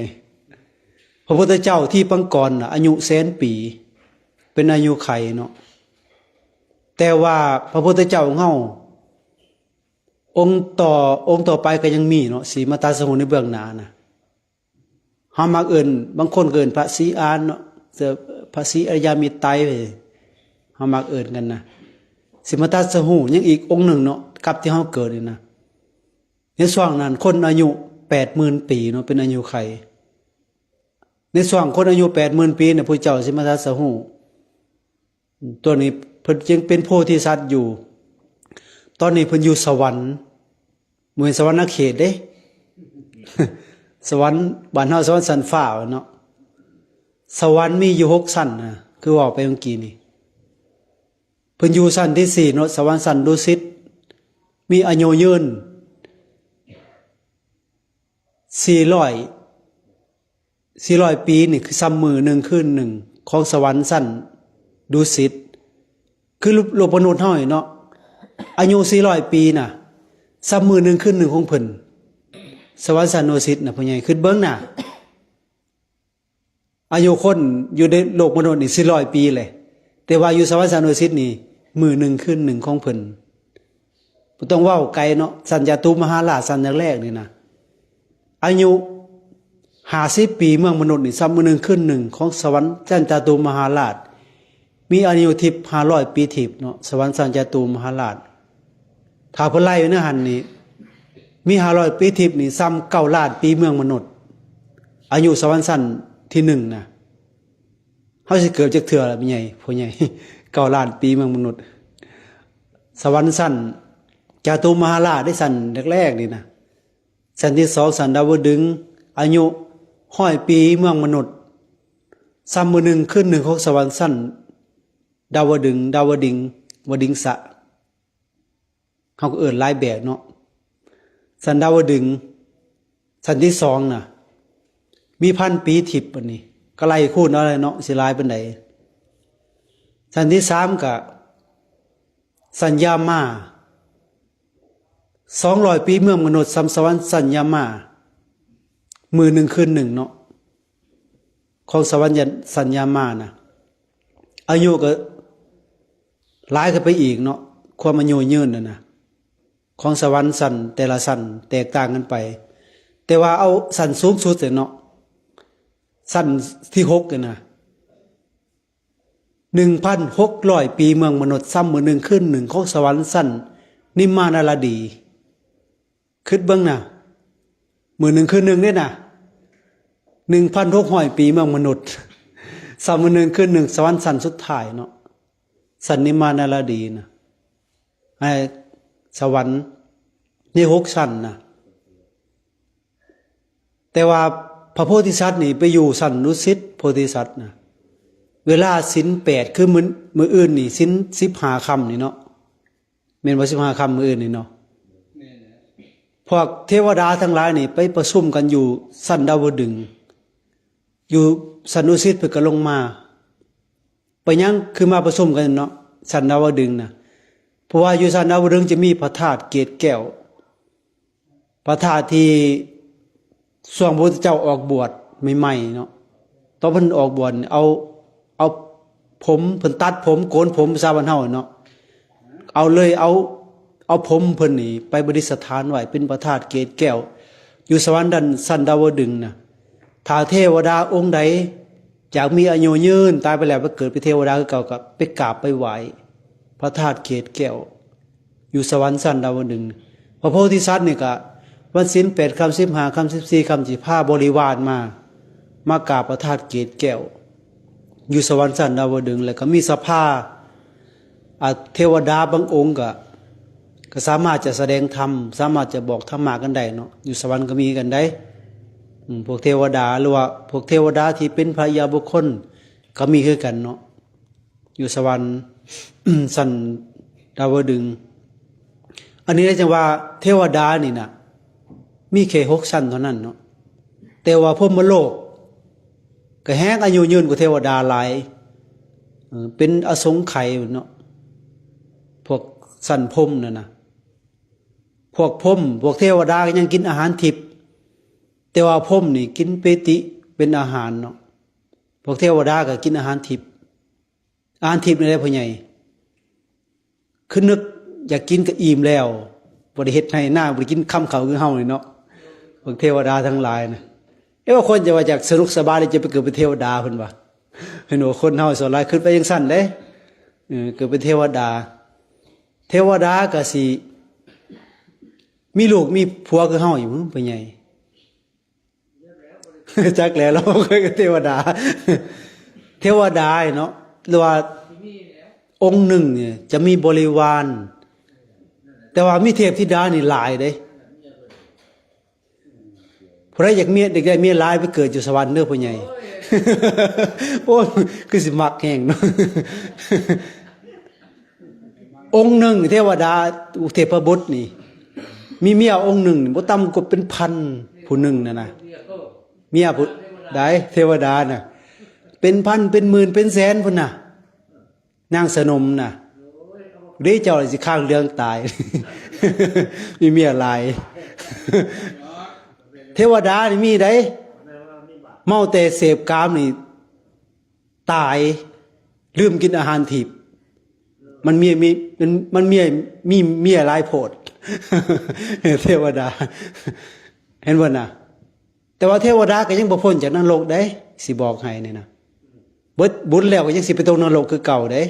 พระพุทธเจ้าที่ปางก่อนน่ะอายุ100,000 ปีเป็นอายุไขเนาะแต่ว่าพระพุทธเจ้าของเฮาองค์ต่อไปก็ยังมีเนาะสีมาตรัสรู้ในเบื้องหน้านะเฮามักเอิ้นบางคนก็เอิ้นพระศรีอานเนาะพระศรีอริยมิตรไตรเฮามักเอิ้นกันนะสิมาตรัสรู้ยังอีกองค์หนึ่งเนาะกับที่เฮาเกิดนี่นะในช่วงนั้นคนอายุ 80,000 ปีเนาะเป็นอายุไขในช่วงคนอายุ 80,000 ปีเนี่ยพระเจ้าสิมาตรัสรู้ตัวนี้เพิ่นจึงเป็นโพธิสัตว์อยู่ตอนนี้เพิ่นอยู่สวรรค์เหมือนสวรรค์เขตเด้ สวรรค์บ้านเฮาสวรรค์ชั้นฟ้าเนาะสวรรค์มีอยู่6ชั้นนะคือว่าไปเมื่อกี้นี่เพิ่นอยู่ชั้นที่4เนาะสวรรค์ชั้นดุสิตมีอายุยืน400ปีนี่คือซ้ำมือ1คืน1ของสวรรค์ชั้นดุสิตคือโลกมนุษย์เฮาเนาะอายุ400 ปีน่ะซ้ำมือ1คืน1ของเพิ่นสวรรค์ชั้นดุสิตน่ะพ่อใหญ่ขึ้นเบิ่งน่ะอายุคนอยู่ในโลกมนุษย์นี่400 ปีเลยแต่ว่าอยู่สวรรค์ชั้นดุสิตนี่มือ1คืน1ของเพิ่นบ่ต้องเว้าไกลเนาะสัญญาตุมหาราชสัญญาแรกนี่นะอายุ50 ปีเมืองมนุษย์นี่ซ้ำมือ1คืน1ของสวรรค์ชั้นจาตุมหาราชมีอายุทิพย์500 ปีทิพย์เนาะสวรรค์ชั้นจาตุมหาราชถ้าเพิ่นไล่อยู่ในหันนี่มี500 ปีทิพย์นี่ซ้ำ9 ล้านปีเมืองมนุษย์อายุสวรรค์ชั้นที่1น่ะเฮาสิเกิดจักเทื่อล่ะพี่ใหญ่พ่อใหญ่ 9 ล้านปีเมืองมนุษย์สวรรค์ชั้นจาตุมหาราชได้ชั้นแรกๆนี่นะชั้นที่2ชั้นดาวดึงส์อายุ100 ปีเมืองมนุษย์ซ้ำมือ1คืน1ของสวรรค์ชั้นดาวดึงส์วดิงสะเขาก็เอิ้นหลายแบบเนาะสันดาวดึงส์สันที่2น่ะมี1,000 ปีทิพย์บัดนี้ก็ไล่คูณเอาเลยเนาะสิหลายปานใดสันที่3ก็สัญญามา200 ปีเมืองมนุษย์สัมสวรรค์สัญญามามือ1คืน1เนาะของสวรรค์สัญญามาน่ะอายุก็หลายขึ้นไปอีกเนาะความอายุยืนน่ะของสวรรค์สันแต่ละสันแตกต่างกันไปแต่ว่าเอาสันสูงสุดเนาะสันที่6กันนะ 1,600 ปีเมืองมนุษย์ซ้ำมือ1คืน1ของสวรรค์สันนิมมานารดีคิดเบิ่งน่ะมือ1คืน1เด้น่ะ 1,600 ปีเมืองมนุษย์ซ้ำมือ1คืน1สวรรค์สันสุดท้ายเนาะสันนิมมานารดีนะให้สวรรค์นี่6ชั้นนะแต่ว่าพระโพธิสัตว์นี่ไปอยู่สันดุสิตโพธิสัตว์นะเวลาศีล8คือมื้ออื่นนี่ศีล15ค่ำนี่เนาะแม่นบ่15ค่ำมื้ออื่นนี่เนาะพวกเทวดาทั้งหลายนี่ไปประชุมกันอยู่สันดาวดึงส์อยู่สันดุสิตเพิ่นก็ลงมาไปยังคือมาประชุมกันเนาะสันดาวดึงส์น่ะเพราะว่าอยู่สันดาวดึงส์จะมีพระธาตุเกศแก้วพระธาตุที่ช่วงพระพุทธเจ้าออกบวชใหม่ๆเนาะตอนเพิ่นออกบวชเอาผมเพิ่นตัดผมโกนผมชาวบ้านเฮาเนาะเอาเลยเอาผมเพิ่นนี่ไปประดิษฐานไว้เป็นพระธาตุเกศแก้วอยู่สวรรค์ดันสันดาวดึงส์น่ะถ้าเทวดาองค์ใดอยากมีอายุยืนตายไปแล้วไปเกิดเป็นเทวดาคือเก่าก็ไปกราบไปไหว้พระธาตุเกศแก้วอยู่สวรรค์สันดาวดึงส์พระโพธิสัตว์นี่ก็วันศีล8ค่ำ15ค่ำ14ค่ำ15บริวารมากราบพระธาตุเกศแก้วอยู่สวรรค์สันดาวดึงส์แล้วก็มีสภาเทวดาบางองค์ก็สามารถจะแสดงธรรมสามารถจะบอกธรรมะกันได้เนาะอยู่สวรรค์ก็มีกันได้พวกเทวดาหรือว่าพวกเทวดาที่เป็นพระยาบุคคลก็มีคือกันเนาะอยู่สวรรค์สัน ดาวดึงส์อันนี้จังว่าเทวดานี่น่ะมีแค่6ชั้นเท่านั้นเนาะแต่ว่าพรหมโลกก็แฮงอายุยืนกว่าเทวดาหลายเป็นอสงไขยเนาะพวกสันพรหมนั่นน่ะพวกพรหมพวกเทวดาก็ยังกินอาหารทิพย์แต่ว่าพรหมนี่กินเปติเป็นอาหารเนาะพวกเทวดาก็กินอาหารทิพย์อาหารทิพย์นี่ได้พ่อใหญ่คือนึกอยากกินก็อิ่มแล้วบ่ได้เฮ็ดให้หน้าบ่ได้กินค่ำเขาคือเฮานี่เนาะพวกเทวดาทั้งหลายนะว่าคนจะว่าจากสนุกสบายจะไปเกิดเป็นเทวดาเพิ่นว่าเห็นว่าคนเฮาส่วนหลายขึ้นไปจังซั่นเด้เกิดเป็นเทวดาเทวดาก็สิมีลูกมีผัวคือเฮาอยู่พ่อใหญ่จักแล้วเราเคยกับเทวดาเทวดาเนาะหรือว่าองค์หนึ่งเนี่ยจะมีบริวารแต่ว่ามีเทพธิดานี่หลายเด้เพราะอยากเมียเด็กได้เมียหลายไปเกิดอยู่สวรรค์เด้อพ่อใหญ่โอ้คือสิมักแห้งเนาะองค์หนึ่งเทวดาเทพบุตรนี่มีเมียองค์หนึ่งบ่ต่ำกว่าเป็นพันผู้หนึ่งน่ะเมียผู้ใดเทวดาน่ะเป็นพันเป็นหมื่นเป็นแสนพุ่นน่ะนางสนมน่ะเด้เจ้าสิข้างเรื่องตายมีเมียหลายเทวดานี่มีได้เมาแต่เสพกามนี่ตายลืมกินอาหารทิพย์มันมีเมียหลายโพดเทวดาเห็นบ่น่ะแต่ว่าเทวดาก็ยังบ่พ้นจากนรกได้สิบอกให้นี่นะเบิดบุญแล้วก็ยังสิไปตกนรกคือเก่าได้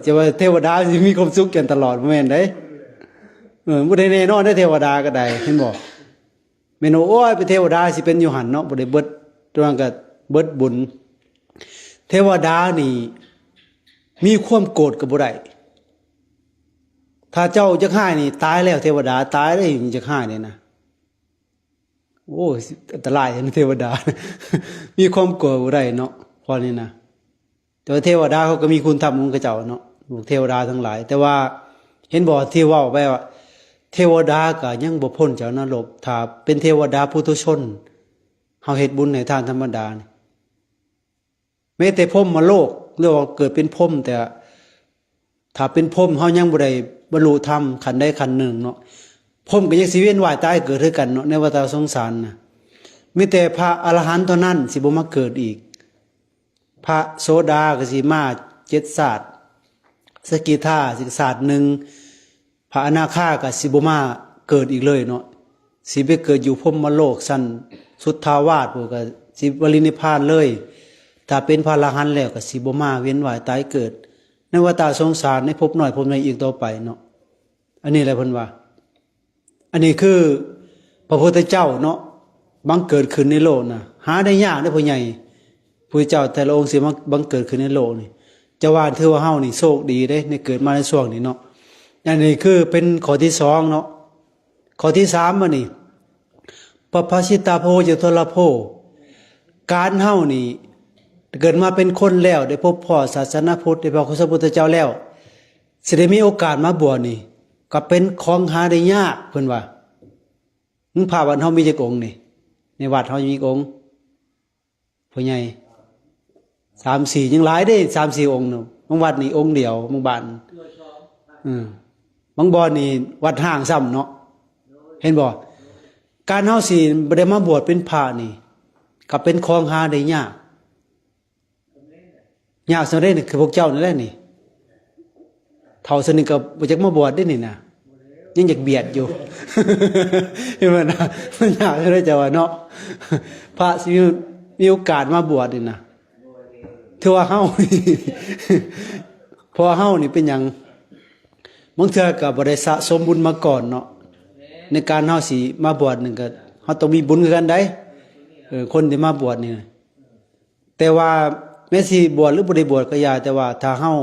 จะว่าเทวดาสิมีความสุขกันตลอดบ่แม่นได้บ่ได้แน่นอนได้เทวดาก็ได้เห็นบ่แม่นโอ้ยเป็นเทวดาสิเป็นอยู่หั่นเนาะบ่ได้เบิดตัวนั้นก็เบิดบุญเทวดานี่มีความโกรธก็บ่ได้ถ้าเจ้าจะฆ่านี่ตายแล้วเทวดาตายได้จะฆ่านี่นะโอ้อันตรายนะเทวดามีความโกรธบ่ได้เนาะพอนี่นะแต่ว่าเทวดาเขาก็มีคุณธรรมของเขาเจ้าเนาะเทวดาทั้งหลายแต่ว่าเห็นบ่ที่เว้าไปว่าเทวดาก็ยังบ่พ้นจากนรกถ้าเป็นเทวดาปุถุชนเฮาเฮ็ดบุญให้ทานธรรมดานี่แม้แต่พรหมโลกเรียกว่าเกิดเป็นพรหมแต่ถ้าเป็นพรหมเฮายังบ่ได้บรรลุธรรมขันใดขันหนึ่งเนาะพรหมก็ยังสิเวียนว่ายตายเกิดด้วยกันเนาะในวัฏสงสารน่ะมีแต่พระอรหันต์เท่านั้นสิบ่มาเกิดอีกพระโสดาก็สิมา7ศาสตร์สกิทาสิศาสตร์หนึ่งพระอนาคาก็สิบ่มาเกิดอีกเลยเนาะสิไปเกิดอยู่พรหมโลกสั้นสุทธาวาสพวกก็สิปรินิพพานเลยถ้าเป็นพระอรหันต์แล้วก็สิบ่มาเวียนว่ายตายเกิดในวัฏสงสารในภพน้อยภพใหญ่อีกต่อไปเนาะอันนี้แหละเพิ่นว่าอันนี้คือพระพุทธเจ้าเนาะบังเกิดขึ้นในโลกน่ะหาได้ยากเด้อพ่อใหญ่พระเจ้าแต่ละองค์สิมาบังเกิดขึ้นในโลกนี่จะว่าถือว่าเฮานี่โชคดีเด้ในเกิดมาในช่วงนี้เนาะอันนี้คือเป็นข้อที่2เนาะข้อที่3มานี่ปปชิตาโพยทรโพการเฮานี่เกิดมาเป็นคนแล้วได้พบพ่อศาสนาพุทธได้พบพระพุทธเจ้าแล้วสิได้มีโอกาสมาบวชนี่ก็เป็นของหาได้ยากเพิ่นว่าพระวัดเฮามีจักองค์นี่ในวัดเฮามีองค์พ่อใหญ่3-4ยังหลายเด้ 3-4 องค์เนาะบางวัดนี่องค์เดียวบางบ้านบางบ่อนนี่วัดห้างซ้ำเนาะเห็นบ่การเฮาสิบ่ได้มาบวชเป็นพระนี่ก็เป็นของหาได้ยากสำเร็จนี่คือพวกเจ้านั่นแหละนี่เฒ่าสนิทก็บ่จักมาบวชได้นี่นะยังอยากเบียดอยู่เห็นบ่นะมันยากเลยจ้ะว่าเนาะพระสิมีโอกาสมาบวชนี่นะถือว่าเฮาเพราะเฮานี่เป็นหยังบางเทื่อก็บ่ได้สะสมบุญมาก่อนเนาะในการเฮาสิมาบวชนึงก็เฮาต้องมีบุญคือกันได้คนที่มาบวชนี่แต่ว่าแม้สิบวชหรือบ่ได้บวชก็อย่าแต่ว่าถ้าเฮา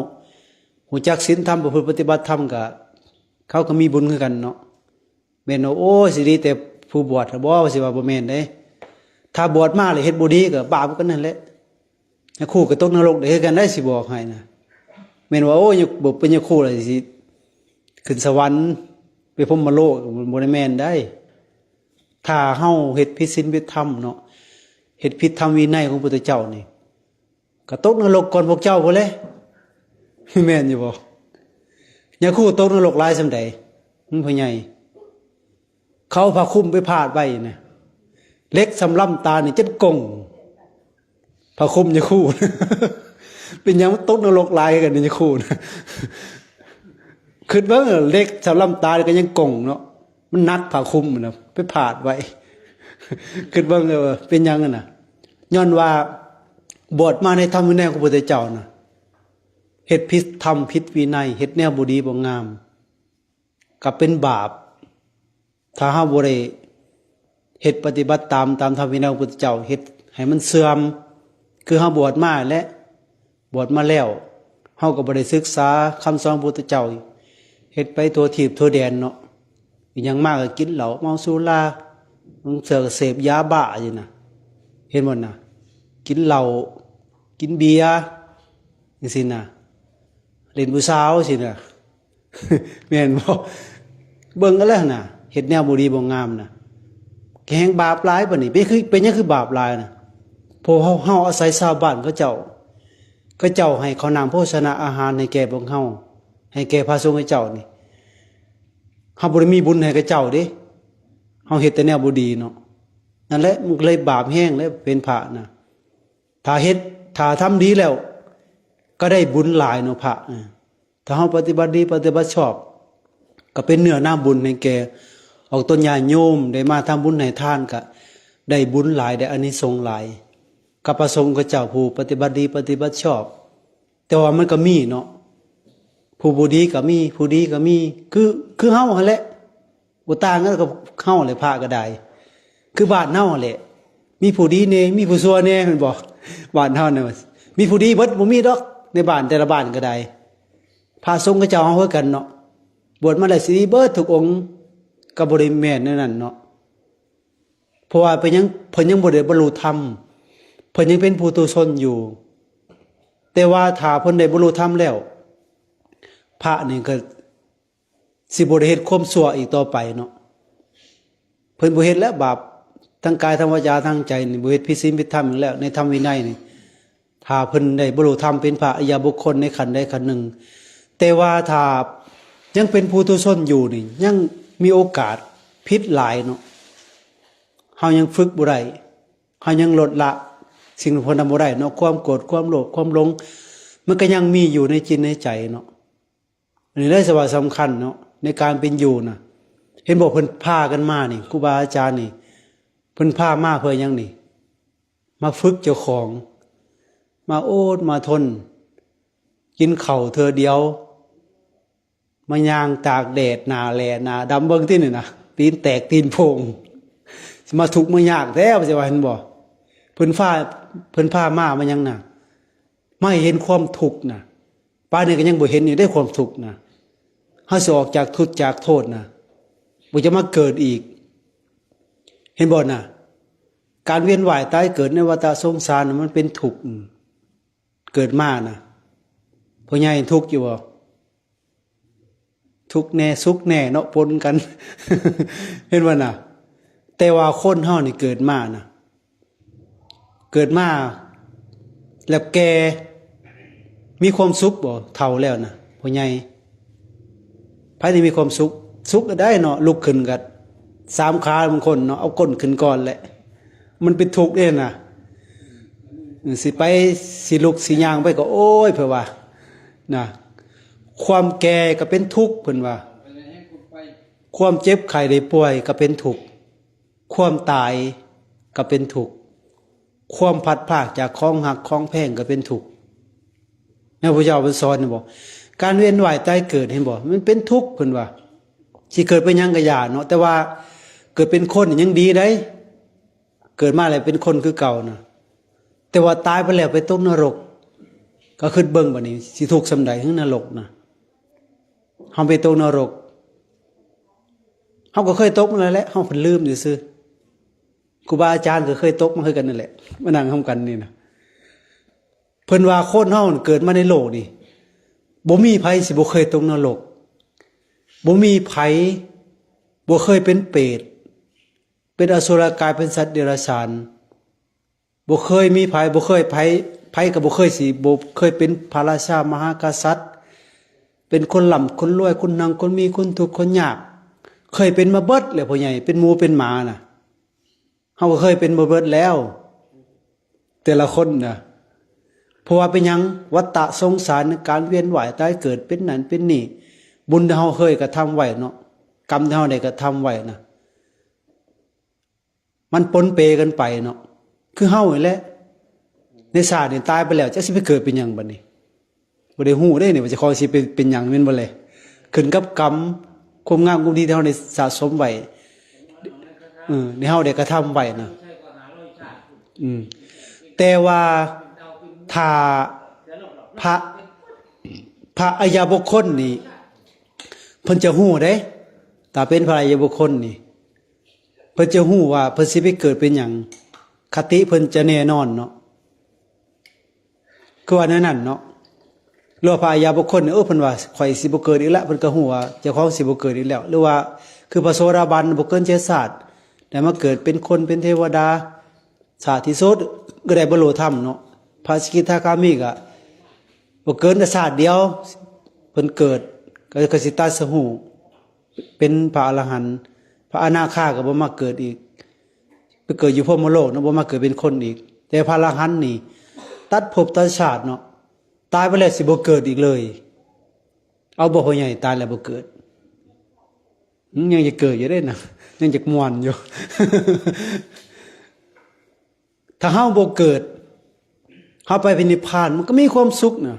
รู้จักศีลธรรมประพฤติปฏิบัติธรรมก็เขาก็มีบุญคือกันเนาะแม่นโอ้สิดีแต่ผู้บวชบ่ว่าสิว่าบ่แม่นเด้ถ้าบวชมาแล้วเฮ็ดบ่ดีก็บาปกันนั่นแหละคู่ก็ตกนรกได้คือกันได้สิบอกให้นะ แม่นว่าโอ้ยบ่เป็นยาคู่อะไรสิขึ้นสวรรค์ไปพรหมโลกมันบ่ได้แม่นได้ถ้าเฮาเฮ็ดผิดศีลผิดธรรมเนาะเฮ็ดผิดธรรมวินัยของพุทธเจ้านี่ก็ตกนรกก่อนพวกเจ้าพุ่นแหละแม่นอยู่บ่ยาคู่ตกนรกหลายส่ำใดมันพ่อใหญ่เขาพาคุ้มไปพาดไว้น่ะเล็กสำลํตานี่จัดกงพาคุ้มยาคู่ เป็นหยังตกนรกหลายกันยาคู่นะคิดเบิ่งเล็กสำลํตาก็ยังกงเนาะมันนักพาคุ้มน่ะไปพาดไว้คิดเบิ่งเป็นหยังน่ะย้อนว่าบวชมาในธรรมวินัยของพระพุทธเจ้าน่ะเฮ็ดผิดธรรมผิดวินัยเฮ็ดแนวบ่ดีบ่งามก็เป็นบาปถ้าเฮาบ่ได้เฮ็ดปฏิบัติตามธรรมวินัยของพระพุทธเจ้าเฮ็ดให้มันเสื่อมคือเฮาบวชมาและบวชมาแล้วเฮาก็บ่ได้ศึกษาคำสอนพระพุทธเจ้าเฮ็ดไปทั่วทิพย์ทั่วแดนเนาะอีหยังมากก็กินเหล้าเมาสุราบางเทื่อก็เสพยาบ้าอยู่น่ะเห็นบ่น่ะกินเหล้ากินเบียร์จังซี่น่ะเล่นผู้สาวสิน่ะ แม่นบ่เบิ่งกันแล้วน่ะเฮ็ดแนวบ่ดีบ่งามน่ะแห่งบาปหลายบัดนี้เป็นหยังคือบาปหลายน่ะเพราะเฮาอาศัยชาวบ้านเขาเจ้าให้เขานำโภชนะอาหารให้แก่พวกเฮาให้แก่พระสงฆ์ให้เจ้านี่เฮาบ่ได้มีบุญให้กับเจ้าเด้เฮาเฮ็ดแต่แนวบ่ดีเนาะนั่นแหละมันเลยบาปแห้งแล้วเป็นพระน่ะถ้าทำดีแล้วก็ได้บุญหลายเนาะพระถ้าเฮาปฏิบัติดีปฏิบัติชอบก็เป็นเนื้อนาบุญให้แก่ออกต้นญาติโยมได้มาทำบุญให้ทานก็ได้บุญหลายได้อานิสงส์หลายกับพระสงฆ์กับเจ้าผู้ปฏิบัติดีปฏิบัติชอบแต่ว่ามันก็มีเนาะผู้บ่ดีก็มีผู้ดีก็มีคือเฮาหั่นแหละบ่ต่างกันกับเฮาเลยพระก็ได้คือบ้านเฮาแหละมีผู้ดีแน่มีผู้ชั่วแน่แม่นบ่บ้านเฮาน่ะมีผู้ดีเบิดบ่มีดอกในบ้านแต่ละบ้านก็ได้พระสงฆ์กับเจ้าเฮาคือกันเนาะบวชมาได้สิดีเบิดทุกองค์ก็บ่ได้แม่นนั่นเนาะเพราะว่าเพิ่นยังบ่ได้บรรลุธรรมเพิ่นยังเป็นปุถุชนอยู่แต่ว่าถ้าเพิ่นได้บรรลุธรรมแล้วพระนี่ก็สิบ่ได้เฮ็ดความชั่วอีกต่อไปเนาะเพิ่นบ่เฮ็ดแล้วบาปทั้งกายทั้งวาจาทั้งใจนี่บ่เฮ็ดผิดศีลผิดธรรมอีกแล้วในธรรมวินัยนี่ถ้าเพิ่นได้บรรลุธรรมเป็นพระอริยบุคคลในขันธ์ใดขันธ์หนึ่งแต่ว่าถ้ายังเป็นปุถุชนอยู่นี่ยังมีโอกาสผิดหลายเนาะเฮายังฝึกบ่ได้เฮายังลดละสิ่งที่เพิ่นทำบ่ได้เนาะความโกรธความโลภความหลงมันก็ยังมีอยู่ในจิตในใจเนาะอันนี้เลยสำคัญเนาะในการเป็นอยู่น่ะเห็นบอกเพิ่นพากันมานี่ครูบาอาจารย์นี่เพิ่นพามาเพื่อหยังนี่มาฝึกเจ้าของมาโอดมาทนกินข้าวเทื่อเดียวมาย่างตากแดดหน้าแลหน้าดำเบิ่งที่นี่น่ะตีนแตกตีนโพงสิมาทุกข์มายากแท้ว่าสิว่าเห็นบ่เพิ่นพามามันยังน่ะไม่เห็นความทุกข์น่ะป้านี่ก็ยังบ่เห็นอยู่ได้ความทุกข์น่ะเฮาสิออกจากทุกข์จากโทษน่ะบ่จะมาเกิดอีกเห็นบ่น่ะการเวียนว่ายตายเกิดในวัฏสงสารมันเป็นทุกข์เกิดมาน่ะพ่อใหญ่ทุกข์อยู่บ่ทุกข์แน่สุขแน่เนาะปนกัน เห็นบ่น่ะแต่ว่าคนเฮานี่เกิดมาน่ะเกิดมาแล้วแกมีความสุขบ่เฒ่าแล้วน่ะพ่อใหญ่ไผที่มีความสุขก็ได้เนาะลุกขึ้นก็3ขาบางคนเนาะเอาก้นขึ้นก่อนแหละมันเป็นทุกข์เด้น่ะสิไปสิลุกสิย่างไปก็โอ้ยเพิ่นว่านะความแก่ก็เป็นทุกข์เพิ่นว่าความเจ็บไข้ได้ป่วยก็เป็นทุกข์ความตายก็เป็นทุกข์ความพัดพรากจากของหักของแพงก็เป็นทุกข์พระพุทธเจ้าเพิ่นสอนบอกการเวียนว่ายตายเกิดเห็นบ่มันเป็นทุกข์เพิ่นว่าสิเกิดเป็นหยังก็อย่าเนาะแต่ว่าเกิดเป็นคนยังดีได้เกิดมาแล้วเป็นคนคือเก่านะแต่ว่าตายไปแล้วไปตกนรกก็คิดเบิ่งบัดนี้สิทุกข์ส่ำใดถึงนรกนะเฮาไปตกนรกเฮาก็เคยตกมาแล้วแหละเฮาเพิ่นลืมซื่อๆครูบาอาจารย์ก็เคยตกมาคือกันนั่นแหละมานั่งร่วมกันนี่นะเพิ่นว่าคนเฮาเกิดมาในโลกนี่ บ่มีไผสิบ่เคยตกนรกบ่มีไผบ่เคยเป็นเปรตเป็นอสุรกายเป็นสัตว์เดรัจฉานบ่เคยมีไผบ่เคยไผก็บ่เคยสิบ่เคยเป็นพระราชามหากษัตริย์เป็นคนร่ำคนรวยคนนังคนมีคนทุกข์คนยากเคยเป็นมาเบิดแล้วพ่อใหญ่เป็นหมูเป็นหมาน่ะเฮาก็เคยเป็นมาเบิดแล้วแต่ละคนน่ะเพราะว่าเป็นหยังวัฏฏะสงสารการเวียนว่ายตายเกิดเป็นนั่นเป็นนี่บุญที่เฮาเคยกระทำไว้เนาะกรรมที่เฮาได้กระทำไว้น่ะมันปนเปกันไปเนาะคือเฮานี่แหละในชาตินี่ตายไปแล้วจะสิไปเกิดเป็นหยังบัดนี้บ่ได้ฮู้ได้นี่ว่าจะคอยสิเป็นหยังแม่นบ่เลยขึ้นกับกรรมความงามความดีที่เฮาได้สะสมไว้ที่เฮาได้กระทำไว้น่ะแต่ว่าถ้าพระอริยบุคคลนี่เพิ่นจะฮู้เด้ถ้าเป็นพระอริยบุคคลนี่เพิ่นจะฮู้ว่าเพิ่นสิไปเกิดเป็นหยังคติเพิ่นจะแน่นอนเนาะคือว่านั้นเนาะหรือว่าพระอริยบุคคลเพิ่นว่าข่อยสิบ่เกิดอีกแล้วเพิ่นก็ฮู้ว่าเจ้าของสิบ่เกิดอีกแล้วหรือว่าคือพระโสดาบันบ่เกินเชื้อชาติได้มาเกิดเป็นคนเป็นเทวดาชาติที่สุดก็ได้บรรลุธรรมเนาะพระสกิทาคามีก็บ่เกินแต่ชาติเดียวเพิ่นเกิดก็สิตัดสหูเป็นพระอรหันต์พระอนาคาก็บ่มาเกิดอีกไปเกิดอยู่พรหมโลกเนาะบ่มาเกิดเป็นคนอีกแต่พระอรหันต์นี่ตัดภพตัดชาติเนาะตายไปแล้วสิบ่เกิดอีกเลยเอาบ่พ่อใหญ่ตายแล้วบ่เกิดยังจะเกิดอยู่ได้นะยังจะม่วนอยู่ ถ้าเฮาบ่เกิดเฮาไปเป็นนิพพานมันก็มีความสุขนะ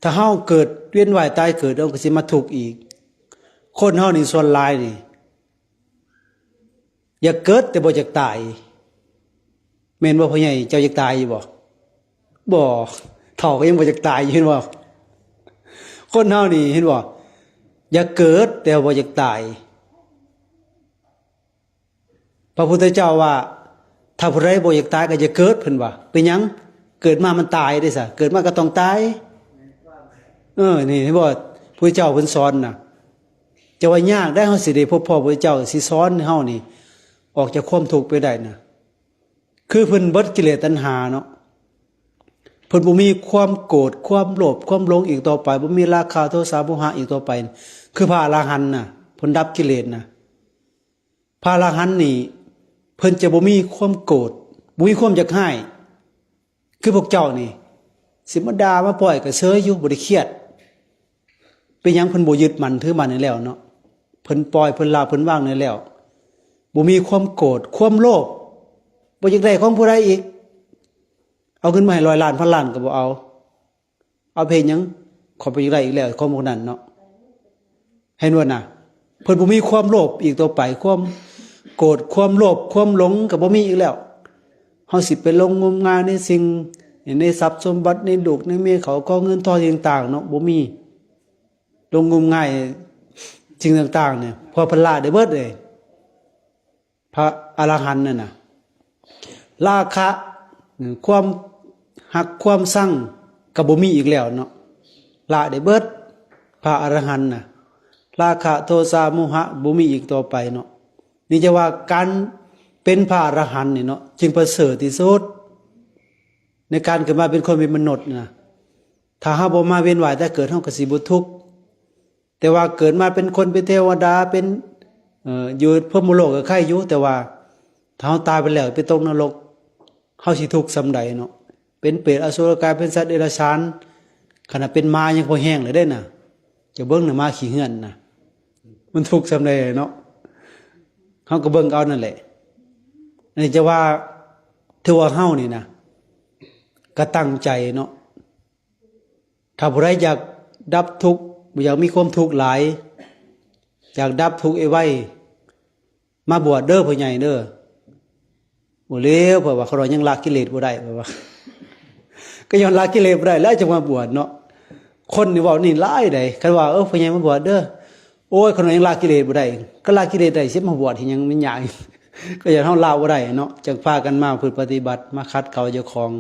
ถ้าเฮาเกิดเวียนว่ายตายเกิดเราก็สิมาทุกข์อีกคนเฮานี่ส่วนหลายนี่อยากเกิดแต่บ่อยากตายแม่นบ่พ่อใหญ่เจ้าอยากตายอยู่บ่เฒ่าก็ยังบ่อยากตายอยู่เห็นบ่คนเฮานี่เห็นบ่อยากเกิดแต่บ่อยากตายพระพุทธเจ้าว่าถ้าผู้ใดบ่อยากตายก็จะเกิดเพิ่นว่าเป็นหยังเกิดมามันตายได้ซะเกิดมาก็ต้องตายนี่เห็นบ่พระเจ้าเพิ่นสอนน่ะจะว่ายากได้เฮาสิได้พบพ่อพระเจ้าสิสอนเฮานี่ออกจากความทุกข์ไปได้น่ะคือเพิ่นเบิดกิเลสตัณหาเนาะเพิ่นบ่มีความโกรธความโลภความหลงอีกต่อไปบ่มีราคะโทสะโมหะอีกต่อไปคือพระอรหันต์น่ะเพิ่นดับกิเลสน่ะพระอรหันต์นี่เพิ่นจะบ่มีความโกรธบ่มีความอยากให้คือพวกเจ้านี่สิมาด่ามาปล่อยก็เฉยอยู่บ่ได้เครียดเป็นหยังเพิ่นบ่ยึดมั่นถือมั่นนี่แล้วเนาะเพิ่นปล่อยเพิ่นละเพิ่นวางนี่แล้วบ่มีความโกรธความโลภบ่อยากได้ของผู้ใดอีกเอาขึ้นมาให้100ล้านพันล้านก็บ่เอาเพลงหยังขอไปอีกได้อีกแล้วของพวกนั้นเนาะเห็นว่าน่ะเพิ่นบ่มีความโลภอีกต่อไปความโกรธความโลภความหลงก็บ่มีอีกแล้วเฮาสิไปลงงมงายในสิ่งในทรัพย์สมบัติในลูกในเมียเขาก็เงินทองต่างๆเนาะบ่มีลงงมงายสิ่งต่างๆเนี่ยพอเพิ่นละได้เบิดเลยพระอรหันต์นั่นน่ะราคะความหักความสั่งก็บ่มีอีกแล้วเนาะละได้เบิดพระอรหันต์น่ะราคะโทสะโมหะบ่มีอีกต่อไปเนาะนี่จะว่าการเป็นพระอรหันต์นี่เนาะจึงประเสริฐที่สุดในการเกิดมาเป็นคนเป็นมนุษย์นะถ้าเฮาบ่มาเวียนว่ายแต่เกิดเฮาก็สิบ่ทุกข์แต่ว่าเกิดมาเป็นคนเป็นเทวดาเป็นอยู่พรหมโลกก็ใครอยู่แต่ว่าถ้าเฮาตายไปแล้วไปตกนรกเฮาสิทุกข์ส่ำใดเนาะเป็นเปรตอสุรกายเป็นสัตว์เดรัจฉานขณะเป็นม้ายังบ่แห้งเลยได้น่ะจะเบิ่งน่ะม้าขี้เหือนน่ะมันทุกข์ส่ำใดเนาะเฮาก็เบิ่งเอานั่นแหละอันนี้จะว่าถือว่าเฮานี่นะก็ตั้งใจเนาะถ้าผู้ใดอยากดับทุกข์อยากมีความทุกข์หลายอยากดับทุกข์ไว้มาบวชเด้อพ่อใหญ่เด้อบ่เลวเพราะว่าเขายังละกิเลสบ่ได้เพราะว่าก็ยังละกิเลสบ่ได้แล้วจะมาบวชเนาะคนนี่เว้านี่หลายได้คันว่าพ่อใหญ่มาบวชเด้อโอ้ยคนยังละกิเลสบ่ได้ก็ละกิเลสได้สิมาบวชที่ยังมันยากก็อย่าเฮาละบ่ได้เนาะจังพากันมาฝึกปฏิบัติมาคัดเกลาเจ้าของ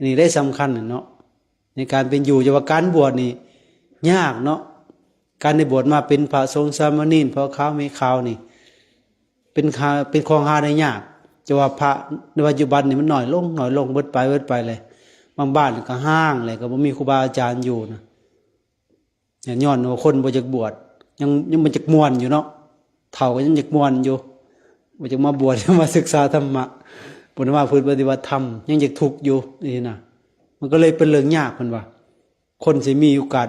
นี่ได้สำคัญเนาะ ในการเป็นอยู่แต่ว่าการบวชนี่ยากเนาะการได้บวชมาเป็นพระสงฆ์สามเณรพอขาวไม่ขาวนี่เป็นของหาได้ยากจะว่าพระในปัจจุบันนี่มันน้อยลงเบิดไปเลยบางบ้านก็ห้างเลยก็บ่มีครูบาอาจารย์อยู่นะเนี่ยย้อนว่าคนบ่จักบวชยังมันจักม่วนอยู่เนาะเฒ่าก็ยังจักม่วนอยู่บ่จักมาบวช มาศึกษาธรรมะบ่ได้มาฝึกปฏิบัติธรรมยังจักทุกข์อยู่นี่นะมันก็เลยเป็นเรื่องยากเพิ่นว่าคนสิมีโอกาส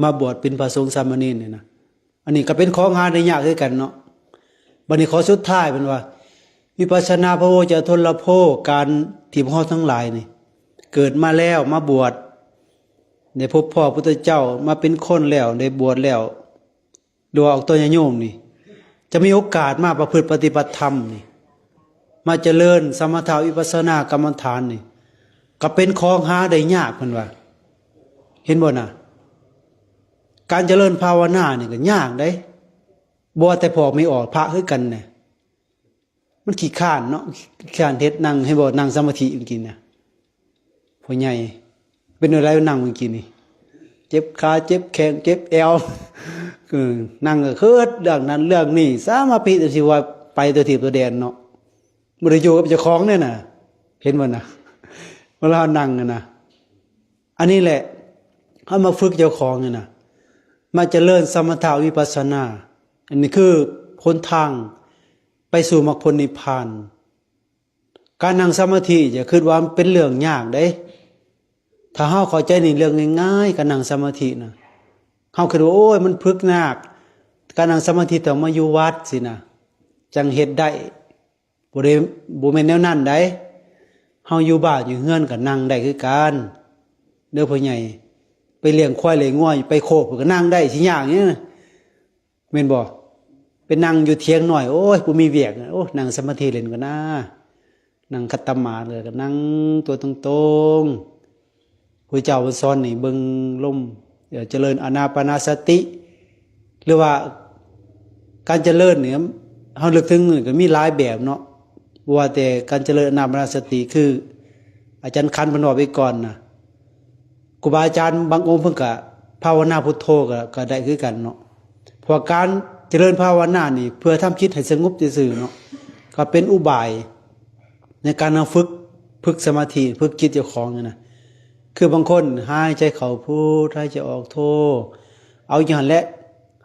มาบวชเป็นพระสงฆ์สามเณรเนี่ยนะอันนี้ก็เป็นของหาได้ยากคือกันเนาะบัดนี้ขอสุดท้ายเพิ่นว่าวิปัสสนาภโวจะทนละโพการที่พวกเราทั้งหลายนี่เกิดมาแล้วมาบวชได้พบพ่อพุทธเจ้ามาเป็นคนแล้วได้บวชแล้วดูออกตัวญาโยมนี่จะมีโอกาสมาประพฤติปฏิบัติธรรมนี่มาเจริญสมถะวิปัสสนากรรมฐานนี่ก็เป็นของหาได้ยากเพิ่นว่าเห็นบ่น่ะการเจริญภาวนานี่ก็ยากเด้บ่แต่พอไม่ออกพระคือกันเนี่ยมันขี้ข้านเนาะขี้ข้านเฮ็ดนั่งให้บ่นั่งสมาธิเมื่อกี้เนี่ยพ่อใหญ่เป็นอะไรนั่งเมื่อกี้นี่เจ็บขาเจ็บแขนเจ็บเอวนั่งก็เคิดเรื่องนั้นเรื่องนี้สามาพิสิว่าไปตัวทีบตัวแดนเนาะบ่ได้อยู่กับเจ้าของเนี่ยน่ะเห็นบ่น่ะเวลานั่งน่ะอันนี้แหละเฮามาฝึกเจ้าของเนี่ยน่ะมาเจริญสมถะวิปัสสนาอันนี้คือหนทางไปสู่มรรคผลนิพพานการนั่งสมาธิอย่าคิดว่ามันเป็นเรื่องยากเด้ถ้าเฮาเข้าใจนี่เรื่องง่ายๆการนั่งสมาธินะเฮาคิดว่าโอ้ยมันพึกยากการนั่งสมาธิต้องมาอยู่วัดสินะจังเฮ็ดได้บ่แม่นแนวนั้นได้เฮาอยู่บ้านอยู่เฮือนก็นั่งได้คือกันเด้อพ่อใหญ่ไปเลี้ยงควายเลี้ยงงัวไปโคกก็นั่งได้สิยากนี่แม่นบ่ไปนั่งอยู่เถียงหน่อยโอ้ยบ่มีเวียกโอ้นั่งสมาธิเล่นก็น่านั่งคัตตมาเลยก็นั่งตัวตรงๆพระเจ้าสอนนี่เบิ่งลมเจริญอานาปานสติหรือว่าการเจริญเนี่ยเฮาลึกถึงก็มีหลายแบบเนาะว่าแต่การเจริญอานาปานสติคืออาจารย์คันเพิ่นว่าไว้ก่อนนะครูบาอาจารย์บางองค์เพิ่นก็ภาวนาพุทโธก็ได้คือกันเนาะเพราะการเจริญภาวนานี่เพื่อทำจิตให้สงบซื่อๆเนาะก็เป็นอุบายในการฝึกสมาธิฝึกจิตเจ้าของนี่นะคือบางคนหายใจเข้าพุทหายใจออกโธเอาอย่างนั้นแหละ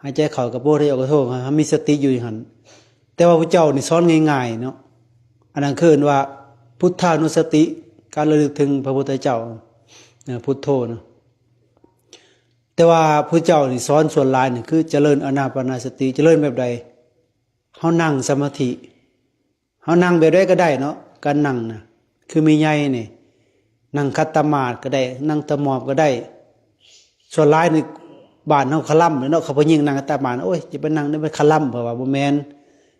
หายใจเข้ากับพุทหายใจออกกับโธให้มีสติอยู่อย่างนั้นแต่ว่าพระเจ้านี่สอนง่ายๆเนาะอันนั้นคือว่าพุทธานุสติการระลึกถึงพระพุทธเจ้าพุทโธนะแต่ว่าพระเจ้านี่สอนส่วนหลายนี่คือเจริญอานาปานสติเจริญแบบใดเฮานั่งสมาธิเฮานั่งแบบใดก็ได้เนาะการนั่งนะคือมีใหญ่นี่นั่งคัตตมาดก็ได้นั่งตะหมอบก็ได้ส่วนหลายนี่บ้านเฮาคล่ำเนาะเขาผู้หญิงนั่งคัตตมาดโอ้ยจะไปนั่งได้มันคล่ำเพราะว่าบ่แม่น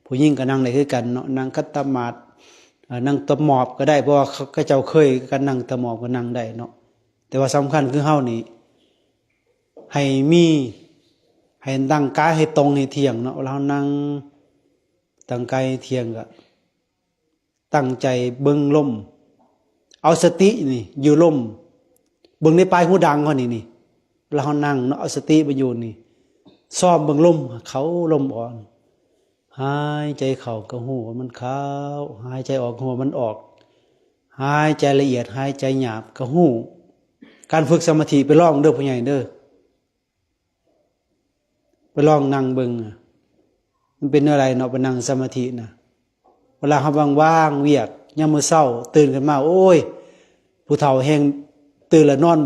ผู้หญิงก็นั่งได้คือกันเนาะนั่งคัตตมาดนั่งตะหมอบก็ได้เพราะว่าเขาเจ้าเคยกันนั่งตะหมอบก็นั่งได้เนาะแต่ว่าสำคัญคือเฮานี่ให้ตั้งกายให้ตรงให้เที่ยงเนาะเรานั่งตั้งกายเที่ยงก็ตั้งใจเบิ่งลมเอาสตินี่อยู่ลมเบิ่งในปลายหูดังเขานี่เรานั่งเนาะเอาสติไปอยู่นี่ซ้อมเบิ่งลมเขาลมอ่อนหายใจเข้าก็หูว่ามันเข้าหายใจออกหูมันออกหายใจละเอียดหายใจหยาบก็หูการฝึกสมาธิไปลองเด้อพ่อใหญ่เด้อไปลองนั่งเบิ่งมันเป็นอะไรเนาะไปนั่งสมาธินะเวลาเฮาว่างๆเวียกยามมื้อเช้าตื่นขึ้นมาโอ้ยผู้เฒ่าแฮงตื่นแล้วนอน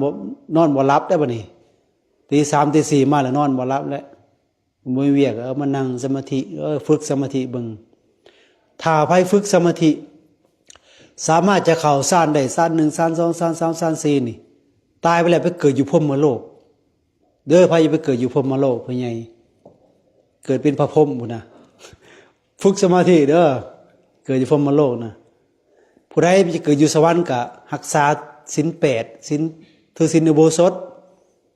บ่หลับได้บัดนี้ตี3ตี4มาแล้วนอนบ่หลับแล้วบ่มีเวียกมานั่งสมาธิฝึกสมาธิเบิ่งถ้าไผฝึกสมาธิสามารถจะเข้าฌานได้ฌาน1ฌาน2ฌาน3ฌาน4นี่ตายไปแล้วไปเกิดอยู่พรหมโลกเด้อไผจะไปเกิดอยู่พรหมโลกพ่อใหญ่เกิดเป็นพระพรหมพุ่นน่ะฝึกสมาธิเด้อเกิดอยู่พรหมโลกนะผู้ใดจะเกิดอยู่สวรรค์ก็รักษาศีล8ศีลถือศีลอุโบสถ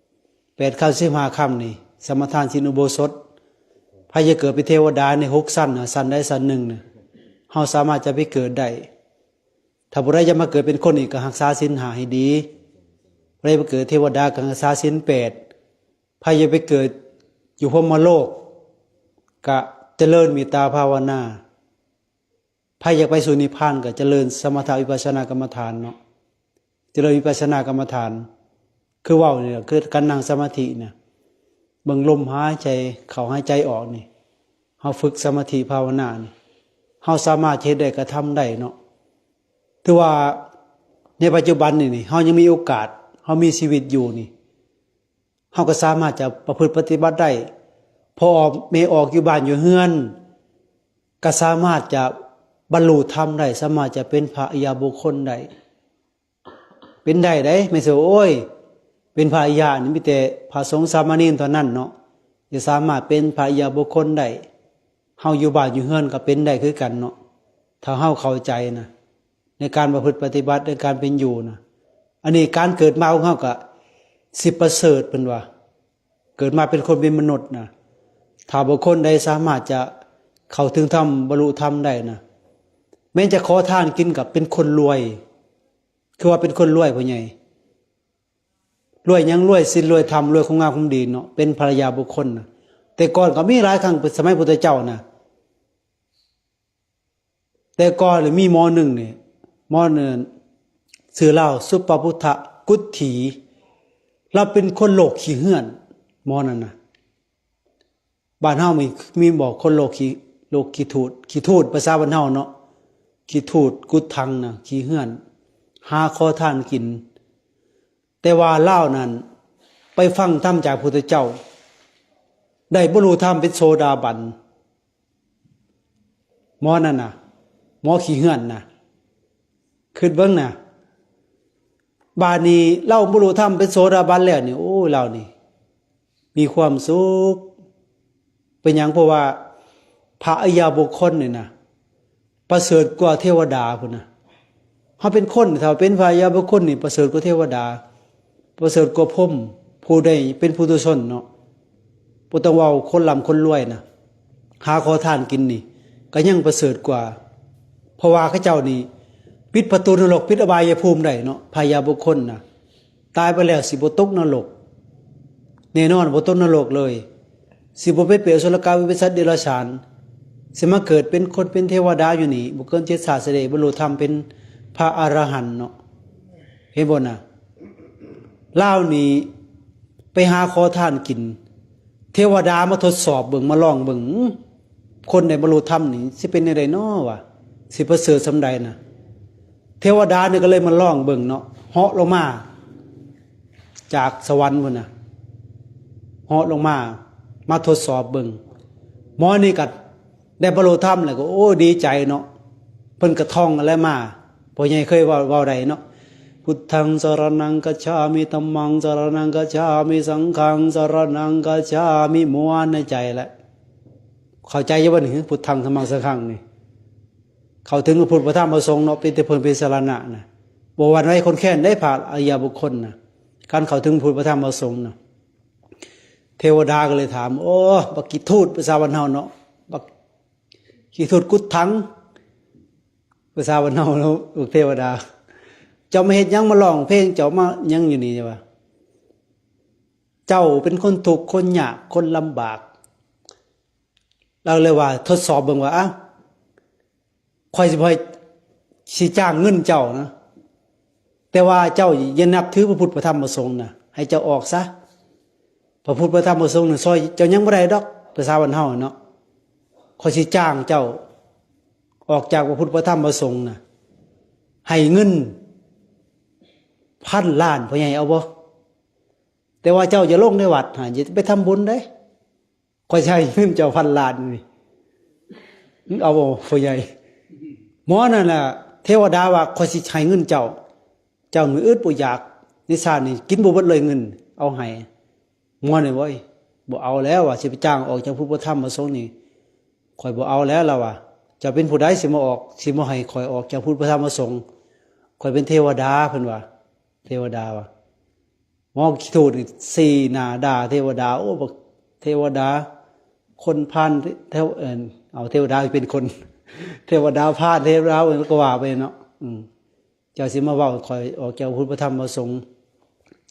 8ค่ำ15ค่ำนี่สมทานศีลอุโบสถไผจะเกิดเป็นเทวดาใน6ชั้นน่ะชั้นใดชั้นหนึ่งน่ะเฮาสามารถจะไปเกิดได้ถ้าผู้ใดจะมาเกิดเป็นคนอีกก็รักษาศีล5ให้ดี บ่ได้ไปเกิดเทวดากังรักษาศีล8ไผจะไปเกิดอยู่พรหมโลกก็เจริญเมตตาภาวนาไผอยากไปสู่นิพพานก็เจริญสมถะวิปัสสนากรรมฐานเนาะเจริญวิปัสสนากรรมฐานคือเว้านี่คือการนั่งสมาธิเนี่ยเบิ่งลมหายใจเข้าหายใจออกนี่เฮาฝึกสมาธิภาวนานี่เฮาสามารถเฮ็ดได้ก็ทำได้เนาะถือว่าในปัจจุบันนี่เฮายังมีโอกาสเฮามีชีวิตอยู่นี่เฮาก็สามารถจะประพฤติปฏิบัติได้พอออกเมออกอยู่บ้านอยู่เฮือนก็สามารถจะบรรลุธรรมได้สามารถจะเป็นพระอริยบุคคลได้เป็นได้ไม่ใช่โอ้ยเป็นพระอริยนี่มีแต่พระสงฆ์สามเณรเท่านั้นเนาะจะสามารถเป็นพระอริยบุคคลได้เฮาอยู่บ้านอยู่เฮือนก็เป็นได้คือกันเนาะถ้าเฮาเข้าใจนะในการประพฤติปฏิบัติในการเป็นอยู่นะอันนี้การเกิดมาของเฮาก็สิประเสริฐเพิ่นว่าเกิดมาเป็นคนเป็นมนุษย์นะถ้าบุคคลใดสามารถจะเข้าถึงธรรมบรรลุธรรมได้นะแม้จะขอทานกินกับเป็นคนรวยคือว่าเป็นคนรวยพ่อใหญ่รวยยังรวยศีลรวยธรรมรวยของงามของดีเนาะเป็นภรรยาบุคคลนะแต่ก่อนก็มีหลายครั้งเป็นสมัยพุทธเจ้านะแต่ก่อนมีหมอหนึ่งนี่หมอเนี่ยชื่อเล่าสุปพุทธกุฏถีเราเป็นคนโลกขี้เหื่อนหมอนั่นนะบ้านเฮามีบอกคนโลกขี้ทูตภาษาบ้านเฮาเนาะขี้ทูตกุฏทังนะขี้เหื่อนหาขอทานกินแต่ว่าเล่านั้นไปฟังธรรมจากพระพุทธเจ้าได้บรรลุธรรมเป็นโสดาบันหมอนั่นน่ะหมอขี้เหื่อนน่ะคิดเบิ่งน่ะบาดนี้เล่าบรรลุธรรมเป็นโสดาบันแล้วนี่โอ้เรานี่มีความสุขเป็นหยังเพราะว่าพระอริยบุคคลนี่นะประเสริฐกว่าเทวดาพุ่นน่ะเฮาเป็นคนถ้าเป็นพระอริยบุคคลนี่ประเสริฐกว่าเทวดาประเสริฐกว่าพรหมผู้ใดเป็นปุถุชนเนาะบ่ต้องเว้าคนร่ำคนรวยนะหาขอทานกินนี่ก็ยังประเสริฐกว่าเพราะว่าเขาเจ้านี่ปิดประตูนรกปิดอบายภูมิได้เนาะพระอริยบุคคลน่ะตายไปแล้วสิบ่ตกนรกแน่นอนบ่ตกนรกเลยสิบ่ไปเปรตอสุรกายวิสัตว์เดรัจฉานสิมาเกิดเป็นคนเป็นเทวดาอยู่นี่บ่เกิน7ศาสตร์เสด็จบรรลุธรรมเป็นพระอรหันต์เนาะเห็นบ่น่ะลาวนี่ไปหาขอทานกินเทวดามาทดสอบเบิ่งมาลองเบิ่งคนได้บรรลุธรรมนี่สิเป็นจังไดน้อวะสิประเสริฐสำใดน่ะเทวดานี่ก็เลยมาลองเบิ่งเนาะเหาะลงมาจากสวรรค์พุ่นน่ะเหาะลงมาทดสอบเบิ่งหมอนี่ก็ได้บรรลุธรรมแล้วก็โอ้ดีใจเนาะเพิ่นก็ท่องอะไรมาพ่อใหญ่เคยเว้าได้เนาะพุทธังสรณังกัจฉามิธัมมังสรณังกัจฉามิสังฆังสรณังกัจฉามิม้วนในใจแหละเข้าใจอยู่บ่นี่พุทธังธัมมังสังฆังนี่เข้าถึงพระพุทธพระธรรมพระสงฆ์เนาะเป็นแต่เพิ่นเป็นสรณะนะบ่หวั่นไหวคนแค้นได้ผ่านอริยบุคคลนะการเข้าถึงพระพุทธพระธรรมพระสงฆ์นะเทวดาก็เลยถามโอ้บักกิทูตภาษาบ้านเฮาเนาะบักกิทูตกุฏทังภาษาบ้านเฮาเนาะเทวดาเจ้ามาเฮ็ดหยังมาร้องเพลงเจ้ามาหยังอยู่นี่จ้ะว่าเจ้าเป็นคนทุกข์คนยากคนลำบากเราเลยว่าทดสอบเบิ่งว่าอ้าวค่อยสิจ้างเงินเจ้านะแต่ว่าเจ้าอย่านับถือพระพุทธพระธรรมพระสงฆ์นะให้เจ้าออกซะพระพุทธพระธรรมพระสงฆ์น่ะซอยเจ้ายังบ่ได้ดอกภาษาบ้านเฮาเนาะค่อยสิจ้างเจ้าออกจากพระพุทธพระธรรมพระสงฆ์น่ะให้เงิน1,000 ล้านพ่อใหญ่เอาบ่แต่ว่าเจ้าอย่าลงในวัดอย่าไปทำบุญเด้ค่อยใช้เงินเจ้า1,000 ล้านนี่เอาบ่พ่อใหญ่หมอนั่นน่ะเทวดาว่าค่อยสิให้เงินเจ้ามืออึดบ่อยากนิสานนี่กินบ่เบิดเลยเงินเอาให้หมอนี่เว้ยบ่เอาแล้วว่าสิไปจ้างออกจากพุทธธรรมพระสงฆ์นี่ข่อยบ่เอาแล้วล่ะว่าจะเป็นผู้ใดสิมาออกสิมาให้ข่อยออกจากพุทธธรรมพระสงฆ์ข่อยเป็นเทวดาเพิ่นว่าเทวดาว่าหมอขี้ทูต4หน้าด่าเทวดาโอ้บักเทวดาคนพานเอาเทวดาเป็นคนเทวดาพาดเทวดาก็ว่าไปเนาะเจ้าสิมาเว้าข่อยออกจากพุทธธรรมพระสงฆ์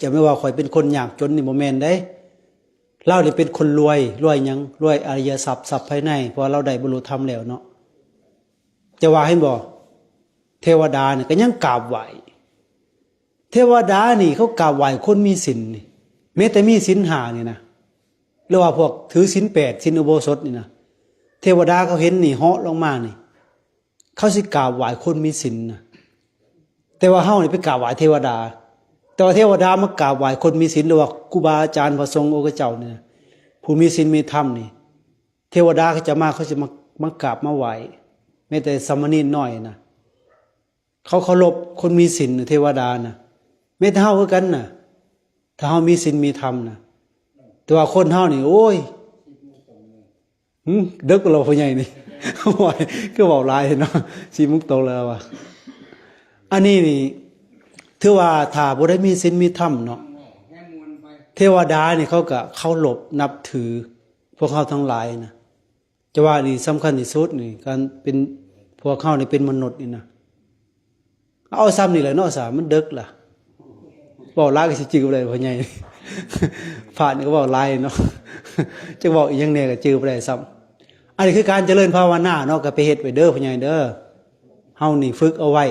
จะไม่ว่าข่อยเป็นคนยากจนนี่บ่แม่นเด้เรานี่เป็นคนรวยหยังรวยอริยทรัพย์ภายในเพราะเราได้บรรลุธรรมแล้วเนาะจะว่าให้บ่เทวดาเนี่ยก็ยังกราบไหว้เทวดานี่เขากราบไหว้คนมีศีลนี่แม้แต่มีศีล5นี่นะหรือว่าพวกถือศีล8ศีลอุโบสถนี่นะเทวดาเขาเห็นนี่เหาะลงมานี่เขาสิกราบไหว้คนมีศีลนะแต่ว่าเฮานี่ไปกราบไหว้เทวดาแต่ว่าเทวดามากราบไหว้คนมีศีลหรือว่าครูบาอาจารย์พระสงฆ์องค์เจ้าเนี่ยผู้มีศีลมีธรรมนี่เทวดาเขาจะมากราบมาไหว้แม้แต่สามเณรน้อยนะเขาเคารพคนมีศีลเทวดานะแม้แต่เฮาคือกันน่ะถ้าเฮามีศีลมีธรรมนะแต่ว่าคนเฮานี่โอ้ยดึกเราพ่อใหญ่นี่ โอ้ยก็เว้าหลายเนาะสิมุกโตแล้วว่ะอันนี้นี่ถือว่าถ้าบ่ได้มีศีลมีธรรมเนาะเทวดานี่เขาก็เคารพนับถือพวกเขาทั้งหลายนะจะว่านี่สำคัญที่สุดนี่การเป็นพวกเขานี่เป็นมนุษย์นี่นะเอาซ้ำนี่แหละเนาะสามันดึกล่ะเว้าหลายก็สิจื้อบ่ได้พ่อใหญ่ ผ่านนี่ก็เว้าหลายเนาะ จะเว้าอีหยังแน่ก็จื้อบ่ได้ซ้ำอันนี้คือการเจริญภาวนาเนาะก็ไปเฮ็ดไว้เด้อพ่อใหญ่เด้อเฮานี่ฝึกเอาไว้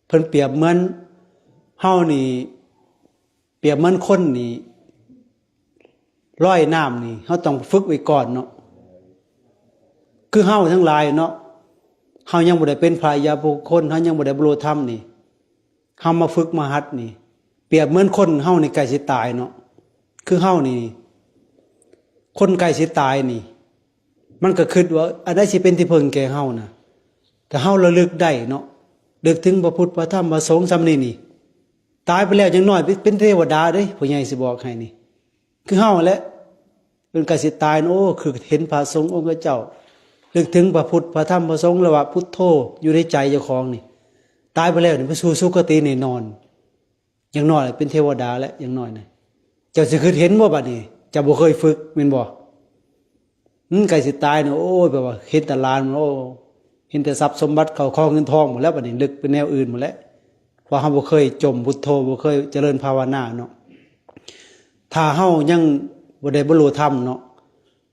เพิ่นเปรียบเหมือนเฮานี่เปรียบเหมือนคนนี่ลอยน้ำนี่เฮาต้องฝึกไว้ก่อนเนาะคือเฮาทั้งหลายเนาะเฮายังบ่ได้เป็นพระอริยบุคคลเฮายังบ่ได้บรรลุธรรมนี่เฮามาฝึกมาหัดนี่เปรียบเหมือนคนเฮานี่ใกล้สิตายเนาะคือเฮานี่คนใกล้สิตายนี่มันก็คิดว่าอันใดสิเป็นที่พึ่งแก่เฮานะแต่เฮาระลึกได้เนาะนึกถึงพระพุทธพระธรรมพระสงฆ์ซำนี่ตายไปแล้วอย่างน้อยเป็นเทวดาเด้ผู้ใหญ่สิบอกให้นี่คือเฮาแหละเป็นกสิตายโอ้คือเห็นพระสงฆ์องค์เจ้านึกถึงพระพุทธพระธรรมพระสงฆ์แล้วว่าพุทโธอยู่ในใจเจ้าของนี่ตายไปแล้วนี่ไปสู่สุคติแน่นอนอย่างน้อยเป็นเทวดาแล้วอย่างน้อยน่ะเจ้าสิคือเห็นบ่บัดนี้เจ้าบ่เคยฝึกแม่นบ่ใกล้สิตายนี่โอ้ยแบบว่าเห็นแต่ลานโอ้เห็นแต่ทรัพย์สมบัติเข้าของเงินทองหมดแล้วบัดนี้ลึกเป็นแนวอื่นหมดแล้วเพราะเฮาบ่เคยจมพุทโธบ่เคยเจริญภาวนาเนาะถ้าเฮายังบ่ได้บรรลุธรรมเนาะ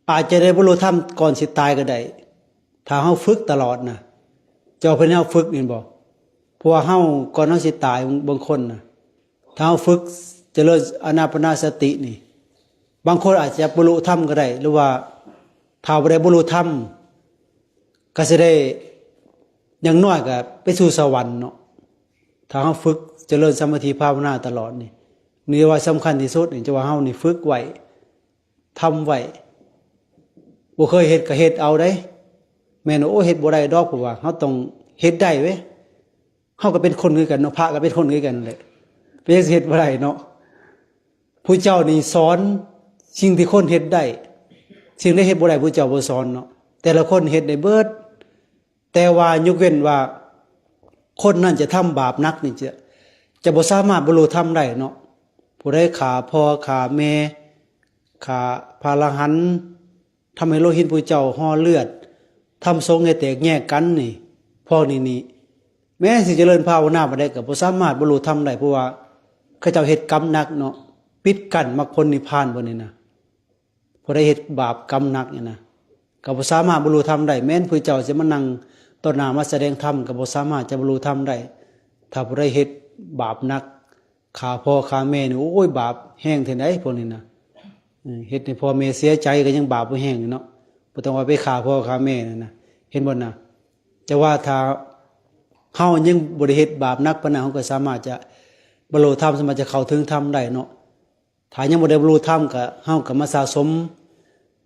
อาจจะได้บรรลุธรรมก่อนสิตายก็ได้ถ้าเฮาฝึกตลอดนะเจ้าเพิ่นเฮาฝึกนี่บ่เพราะว่าเฮาก่อนเฮาสิตายบางคนน่ะถ้าเฮาฝึกเจริญอานาปานสตินี่บางคนอาจจะบรรลุธรรมก็ได้หรือว่าถ้าบ่ได้บรรลุธรรมก็สิได้อย่างน้อยก็ไปสู่สวรรค์เนาะถ้าเฮาฝึกเจริญสมาธิภาวนาตลอดนี่ว่าสำคัญที่สุดนี่จะว่าเฮานี่ฝึกไว้ทำไว้บ่เคยเฮ็ดก็เฮ็ดเอาได้แม่นโอ้เฮ็ดบ่ได้ดอกเพราะว่าเฮาต้องเฮ็ดได้เว้ยเฮาก็เป็นคนคือกันเนาะพระก็เป็นคนคือกันแหละไปเฮ็ดบ่ได้เนาะผู้เจ้านี่สอนสิ่งที่คนเฮ็ดได้สิ่งที่เฮ็ดบ่ได้ผู้เจ้าบ่สอนเนาะแต่ละคนเฮ็ดได้เบิดแต่ว่ายกเว้นว่าคนนั้นจะทำบาปหนักนี่จะบ่สามารถบรรลุธรรมได้เนาะผู้ใดฆ่าพ่อฆ่าแม่ฆ่าพระอรหันต์ทำให้โลหิตผู้เจ้าห่อเลือดทำสงฆ์ให้แตกแยกกันนี่พวกนี้แม้สิเจริญภาวนาบ่ได้ก็บ่สามารถบรรลุธรรมได้เพราะว่าเขาเจ้าเฮ็ดกรรมหนักเนาะปิดกั้นมรรคผลนิพพานบ่นี่นะผู้ใดเฮ็ดบาปกรรมหนักนี่นะก็บ่สามารถบรรลุธรรมได้แม้นผู้เจ้าจะมานั่งต่อหน้ามาแสดงธรรมก็บ่สามารถจะบรรลุธรรมได้ถ้าผู้ใดเฮ็ดบาปหนักฆ่าพ่อฆ่าแม่นี่โอ้ยบาปแห้งเท่าใดพวกนี้นะเฮ็ดให้พ่อแม่เสียใจก็ยังบาปบ่แห้งเนาะบ่ต้องว่าไปฆ่าพ่อฆ่าแม่นั่นน่ะเห็นบ่น่ะแต่ว่าถ้าเฮายังบ่ได้เฮ็ดบาปหนักปานนั้นเฮาก็สามารถจะบรรลุธรรมสามารถจะเข้าถึงธรรมได้เนาะถ้ายังบ่ได้บรรลุธรรมก็เฮาก็มาสะสม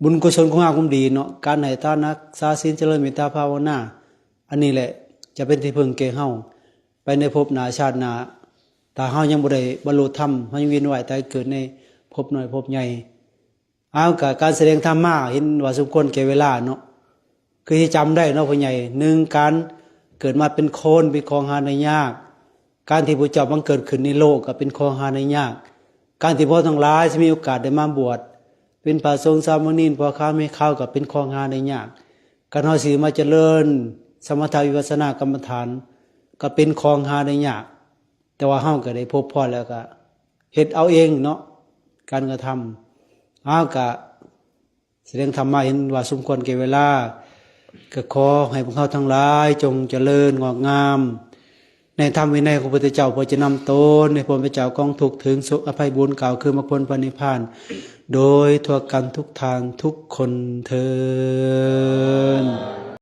บุญกุศลของความดีเนาะการให้ทานรักษาศีลเจริญเมตตาภาวนาอันนี้แหละจะเป็นที่พึ่งแก่เฮาไปในภพหน้าชาติหน้าถ้าเฮายังบ่ได้บรรลุธรรมเฮายังเวียนว่ายตายเกิดในภพน้อยภพใหญ่เอากับการแสดงธรรมะเห็นว่าสมควรแก่เวลาเนาะคือที่จำได้เนาะพ่อใหญ่1การเกิดมาเป็นคนเป็นของหาได้ยากการที่พระเจ้าบังเกิดขึ้นในโลกก็เป็นของหาได้ยากการที่พ่อทั้งหลายจะมีโอกาสได้มาบวชเป็นพระสงฆ์สามเณรพ่อค้าแม่ค้าก็เป็นของหาได้ยากการเฮาสิมาเจริญสมถะวิปัสสนากรรมฐานก็เป็นของหาได้ยากแต่ว่าเฮาก็ได้พบพอแล้วก็ เฮ็ดเอาเองเนาะการกระทำก็แสดงธรรมะเห็นว่าสมควรแก่เวลาก็ขอให้พวกเขาทั้งหลายจงเจริญงอกงามในธรรมวินัยของพระพุทธเจ้าเพื่อจะนำตนในพระพุทธเจ้ากองทุกข์ถึงสุขอภัยบุญกล่าวคือมรรคผลพระนิพพานโดยทั่วกันทุกทางทุกคนเทอญ